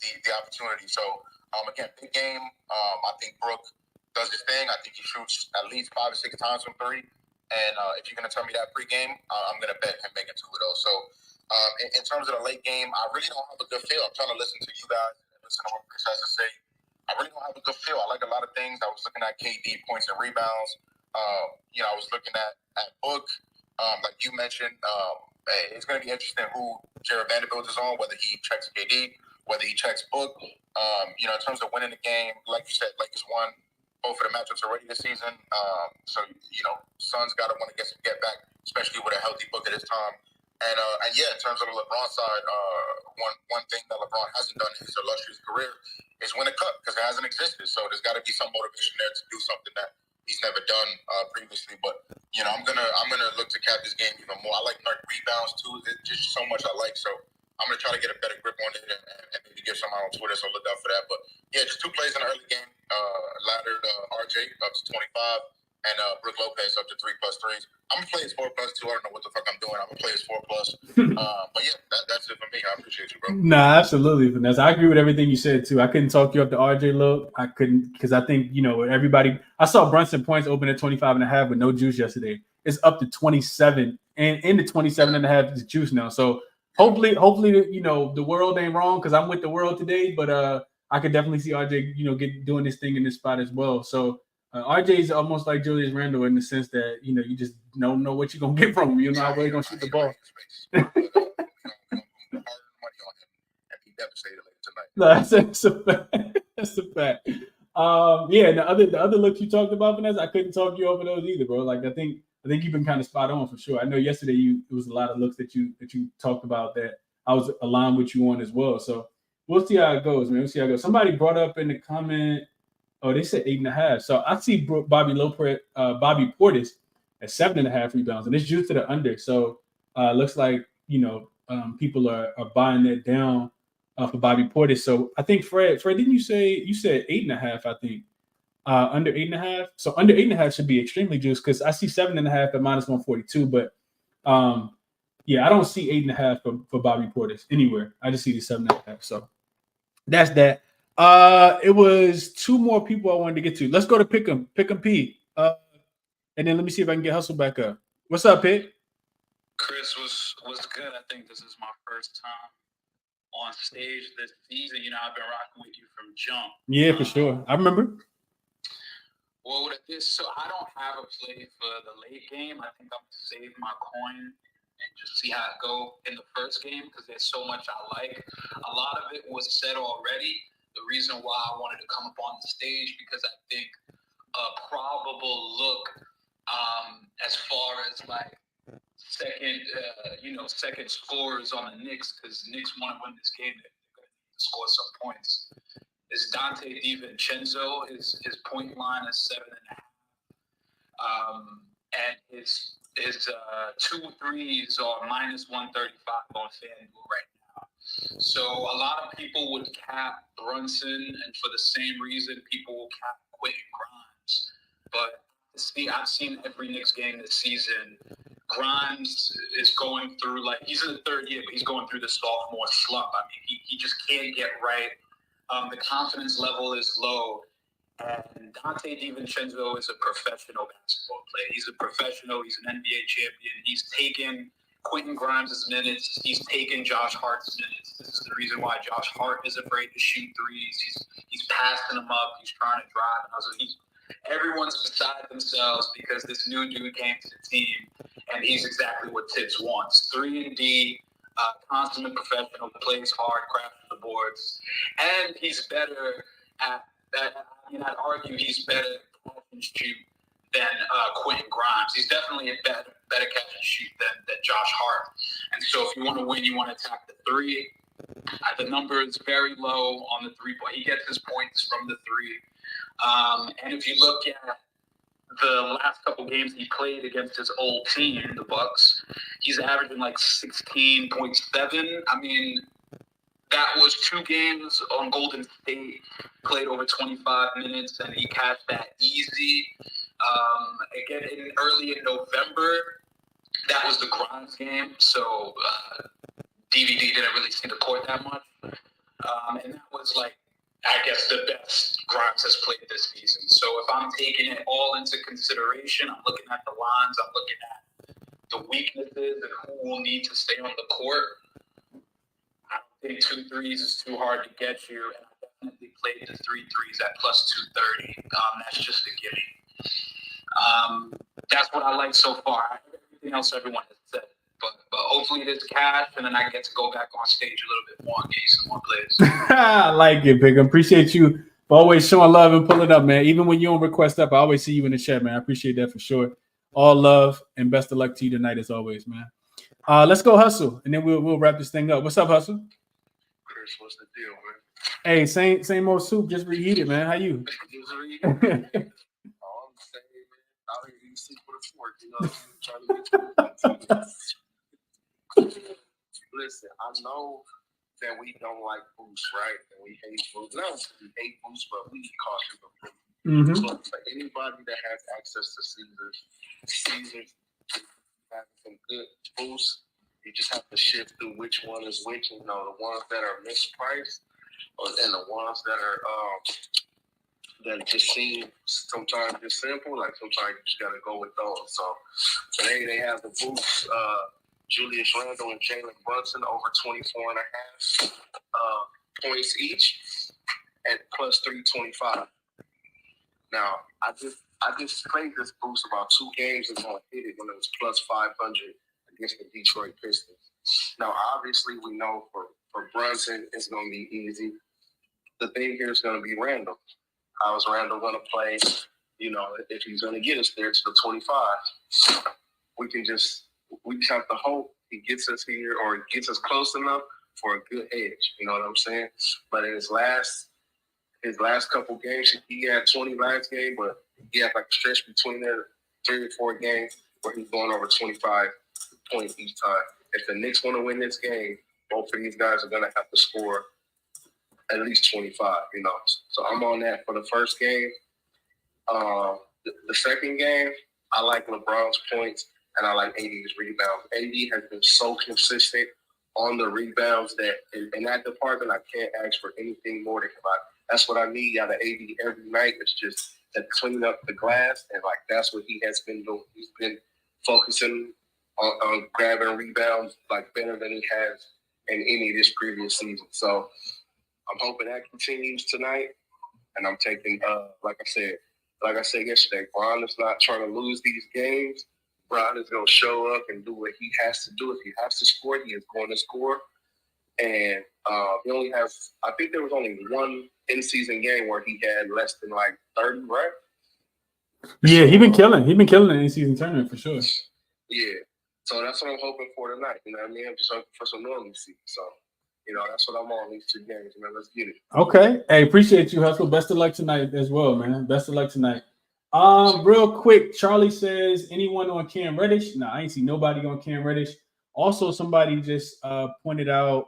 the opportunity. So again, big game. I think Brook does his thing. I think he shoots at least 5 or 6 times from 3. And if you're gonna tell me that pregame, I'm gonna bet him making 2 of those. So In terms of the late game, I really don't have a good feel. I'm trying to listen to you guys and listen to what Chris has to say. I really don't have a good feel. I like a lot of things. I was looking at KD points and rebounds. I was looking at Book, like you mentioned. It's going to be interesting who Jared Vanderbilt is on, whether he checks KD, whether he checks Book. In terms of winning the game, like you said, Lakers won both of the matchups already this season. Suns got to want to get back, especially with a healthy Book at this time. And in terms of the LeBron side, one thing that LeBron hasn't done in his illustrious career is win a cup, because it hasn't existed. So there's got to be some motivation there to do something that he's never done previously. But I'm gonna look to cap this game even more. I like Nurk rebounds too. There's just so much I like. So I'm gonna try to get a better grip on it and maybe give some out on Twitter. So look out for that. But yeah, just 2 plays in the early game. Laddered RJ up to 25. And Brook Lopez up to 3+3s. I'm gonna play his 4+2. I don't know what the fuck I'm doing. I'm gonna play his 4+. But yeah, that's it for me. I appreciate you, bro. Nah, absolutely, Vanessa. I agree with everything you said too. I couldn't talk you up to RJ look. I couldn't, because I think everybody. I saw Brunson points open at 25.5 with no juice yesterday. It's up to 27, and in the 27.5 is juice now. So hopefully, the world ain't wrong, because I'm with the world today. But I could definitely see RJ, doing this thing in this spot as well. So. RJ is almost like Julius Randle in the sense that you just don't know what you're gonna get from him. You know how well you're gonna shoot the ball. That's a fact. That's a fact. The other looks you talked about, Vanessa, I couldn't talk you over those either, bro. Like I think you've been kind of spot on for sure. I know yesterday it was a lot of looks that you talked about that I was aligned with you on as well. So we'll see how it goes, man. We'll see how it goes. Somebody brought up in the comment. Oh, they said 8.5. So I see Bobby Portis at 7.5 rebounds, and it's due to the under. So looks like people are buying that down for Bobby Portis. So I think Fred, didn't you said 8.5? I think under 8.5. So under 8.5 should be extremely juice, because I see 7.5 at -142. But I don't see 8.5 for Bobby Portis anywhere. I just see the 7.5. So that's that. It was 2 more people I wanted to get to. Let's go to Pick'em P. And then let me see if I can get Hustle back up. What's up, Pitt? Chris, was good. I think this is my first time on stage this season. I've been rocking with you from jump. Yeah, for sure. I remember. Well, so I don't have a play for the late game. I think I'm gonna save my coin and just see how it go in the first game, because there's so much I like. A lot of it was said already. The reason why I wanted to come up on the stage, because I think a probable look as far as like second scorers on the Knicks, because Knicks want to win this game. They're going to need to score some points. Is Dante DiVincenzo. His point line is 7.5. And his 2 threes are -135 on FanDuel right now. So a lot of people would cap Brunson, and for the same reason, people will cap Quentin Grimes. But I've seen every Knicks game this season. Grimes is going through, like, he's in the 3rd year, but he's going through the sophomore slump. I mean, he just can't get right. The confidence level is low. And Dante DiVincenzo is a professional basketball player. He's a professional. He's an NBA champion. He's taken Quentin Grimes' minutes. He's taken Josh Hart's minutes. This is the reason why Josh Hart is afraid to shoot threes. He's passing them up. He's trying to drive. And everyone's beside themselves because this new dude came to the team, and he's exactly what Tibbs wants. 3-and-D, consummate professional, plays hard, crafts the boards, and he's better at that. I'd argue he's better catch and shoot than Quentin Grimes. He's definitely a better catch and shoot than Josh Hart. And so if you want to win, you want to attack the 3. The number is very low on the 3-point. He gets his points from the 3. And if you look at the last couple games he played against his old team, the Bucks, he's averaging like 16.7. I mean, that was 2 games on Golden State, played over 25 minutes, and he cashed that easy. Again, early in November, that was the Grimes game, so DVD didn't really see the court that much. And that was, like, I guess, the best Grimes has played this season. So if I'm taking it all into consideration, I'm looking at the lines, I'm looking at the weaknesses and who will need to stay on the court. think 2 threes is too hard to get you, and I definitely played the 3 threes at plus 230. That's just a gimme. That's what I like so far. Everything else everyone has said. But hopefully it is cash, and then I get to go back on stage a little bit more and get you some more plays. I like it, Big. I appreciate you for always showing love and pulling up, man. Even when you don't request up, I always see you in the chat, man. I appreciate that for sure. All love and best of luck to you tonight, as always, man. Let's go Hustle, and then we'll wrap this thing up. What's up, Hustle? Chris, what's the deal, man? Hey, same old soup, just reheated, man. How you? Oh, I'm saying, man. Out here eating soup with a fork, you know. Trying to get Listen, I know that we don't like boost, right? And we hate boost. Not we hate boost, but we get cautious of boost. Mm-hmm. So for anybody that has access to Caesars having some good boosts, you just have to shift through which one is which. You know, the ones that are mispriced, and the ones that are that just seem sometimes just simple. Like sometimes you just gotta go with those. So today they have the boosts. Julius Randle and Jalen Brunson over 24.5 points each at plus 325. Now, I just played this boost about 2 games ago and hit it when it was plus 500 against the Detroit Pistons. Now, obviously, we know for Brunson, it's going to be easy. The thing here is going to be Randle. How is Randle going to play? You know, if he's going to get us there to the 25. We just have to hope he gets us here or gets us close enough for a good edge. You know what I'm saying? But in his last couple games, he had 20 last game, but he had like a stretch between there, 3 or 4 games where he's going over 25 points each time. If the Knicks want to win this game, both of these guys are going to have to score at least 25, you know. So I'm on that for the first game. The second game, I like LeBron's points and I like AD's rebounds. AD has been so consistent on the rebounds that in that department, I can't ask for anything more than him. That's what I need out of AD every night. It's just to clean up the glass, and like that's what he has been doing. He's been focusing on grabbing rebounds like better than he has in any of this previous season. So I'm hoping that continues tonight, and I'm taking like I said yesterday, Bron is not trying to lose these games. Bron is going to show up and do what he has to do. If he has to score, he is going to score. And he only has, I think there was only one in-season game where he had less than like 30, right? Yeah, he's been killing. He's been killing the in-season tournament for sure. Yeah. So that's what I'm hoping for tonight. You know what I mean? I'm just hoping for some normalcy. So, you know, that's what I'm on these 2 games, man. Let's get it. Okay. Hey, appreciate you, Hustle. Best of luck tonight as well, man. Best of luck tonight. Real quick, Charlie says, anyone on Cam Reddish? No, I ain't see nobody on Cam Reddish. Also, somebody just pointed out,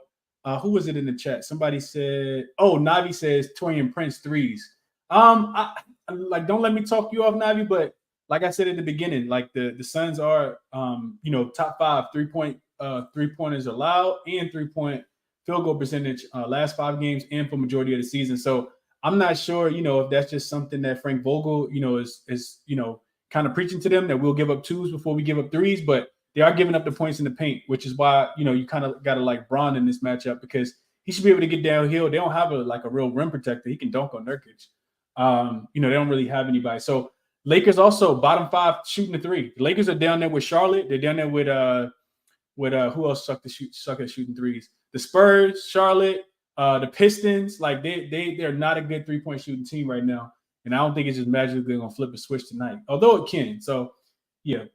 who was it in the chat? Somebody said, Navi says Torian Prince threes. I like, don't let me talk you off, Navi, but like I said at the beginning, like the Suns are top 5 3-pointers allowed and 3-point field goal percentage last 5 games and for majority of the season. So I'm not sure, if that's just something that Frank Vogel, is kind of preaching to them that we'll give up 2s before we give up 3s, but they are giving up the points in the paint, which is why, you kind of got to like Bron in this matchup because he should be able to get downhill. They don't have a real rim protector. He can dunk on Nurkic. They don't really have anybody. So Lakers also bottom 5 shooting the 3. The Lakers are down there with Charlotte. They're down there with who else suck at shooting 3s? The Spurs, Charlotte, the Pistons. Like they're not a good 3-point shooting team right now. And I don't think it's just magically going to flip a switch tonight, although it can. So yeah,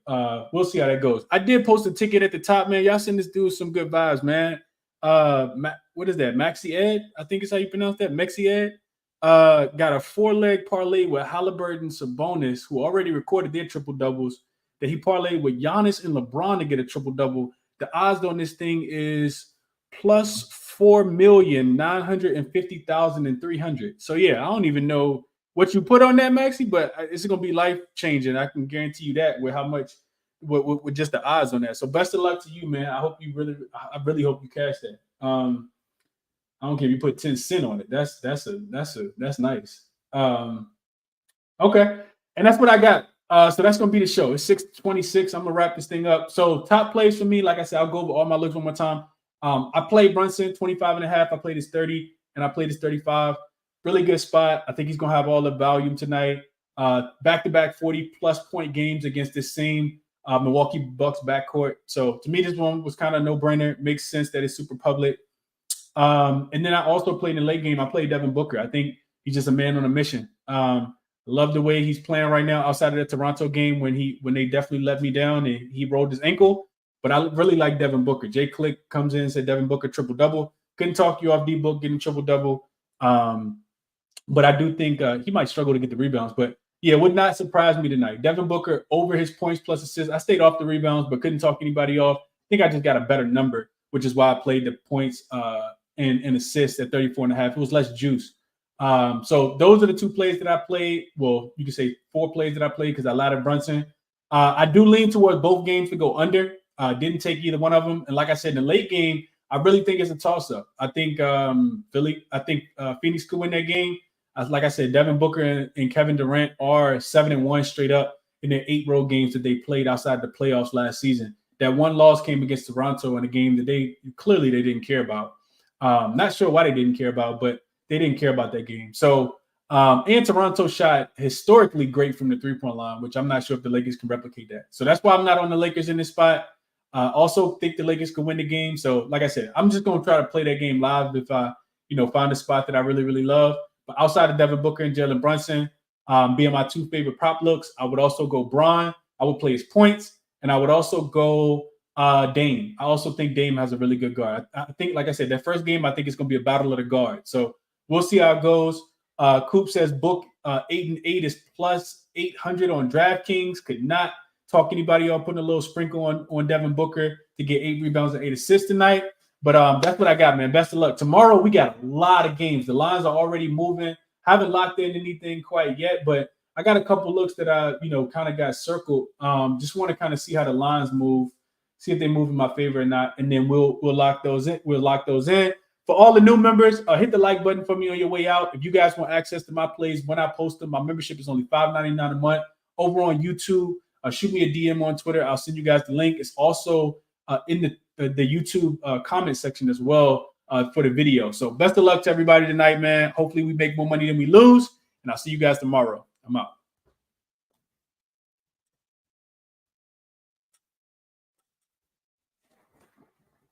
we'll see how that goes. I did post a ticket at the top, man. Y'all send this dude some good vibes, man. What is that? Maxi Ed, I think is how you pronounce that. Maxi Ed. Got a 4-leg parlay with Halliburton, Sabonis, who already recorded their triple doubles. That he parlayed with Giannis and LeBron to get a triple double. The odds on this thing is plus 4,950,300. So yeah, I don't even know what you put on that, Maxi, but it's gonna be life changing. I can guarantee you that with how much, with just the odds on that. So best of luck to you, man. I really hope you cash that. I don't care if you put 10 cents on it. That's nice. Okay. And that's what I got. So that's going to be the show. It's 6:26. I'm going to wrap this thing up. So top plays for me, like I said, I'll go over all my looks one more time. I played Brunson 25.5. I played his 30, and I played his 35. Really good spot. I think he's going to have all the volume tonight. Back-to-back 40-plus point games against this same Milwaukee Bucks backcourt. So to me, this one was kind of no-brainer. Makes sense that it's super public. And then I also played in the late game. I played Devin Booker. I think he's just a man on a mission. Love the way he's playing right now outside of the Toronto game when they definitely let me down and he rolled his ankle. But I really like Devin Booker. Jay Click comes in and said Devin Booker triple-double. Couldn't talk you off D-Book getting triple-double. But I do think he might struggle to get the rebounds. But, yeah, it would not surprise me tonight. Devin Booker over his points plus assists. I stayed off the rebounds but couldn't talk anybody off. I think I just got a better number, which is why I played the points and assists at 34.5. It was less juice. So those are the 2 plays that I played. Well, you can say 4 plays that I played because I laddered Brunson. I do lean towards both games to go under. Didn't take either one of them. And like I said, in the late game, I really think it's a toss-up. I think Phoenix could win that game. Like I said, Devin Booker and Kevin Durant are 7-1 straight up in their 8 road games that they played outside the playoffs last season. That one loss came against Toronto in a game that they didn't care about. Not sure why they didn't care about, but they didn't care about that game. So, and Toronto shot historically great from the 3-point line, which I'm not sure if the Lakers can replicate that. So that's why I'm not on the Lakers in this spot. Also think the Lakers could win the game. So, like I said, I'm just going to try to play that game live if I, find a spot that I really, really love. But outside of Devin Booker and Jalen Brunson being my 2 favorite prop looks, I would also go Bron. I would play his points, and I would also go Dame. I also think Dame has a really good guard. I think, like I said, that first game, I think it's going to be a battle of the guard. So we'll see how it goes. Coop says book 8-8 is plus 800 on DraftKings. Could not talk anybody off putting a little sprinkle on Devin Booker to get 8 rebounds and 8 assists tonight. But that's what I got, man. Best of luck. Tomorrow, we got a lot of games. The lines are already moving. Haven't locked in anything quite yet, but I got a couple looks that I, kind of got circled. Just want to kind of see how the lines move, see if they move in my favor or not, and then we'll lock those in. We'll lock those in. For all the new members, hit the like button for me on your way out. If you guys want access to my plays when I post them, my membership is only $5.99 a month. Over on YouTube, shoot me a DM on Twitter. I'll send you guys the link. It's also in the YouTube comment section as well for the video. So best of luck to everybody tonight, man. Hopefully we make more money than we lose, and I'll see you guys tomorrow. I'm out.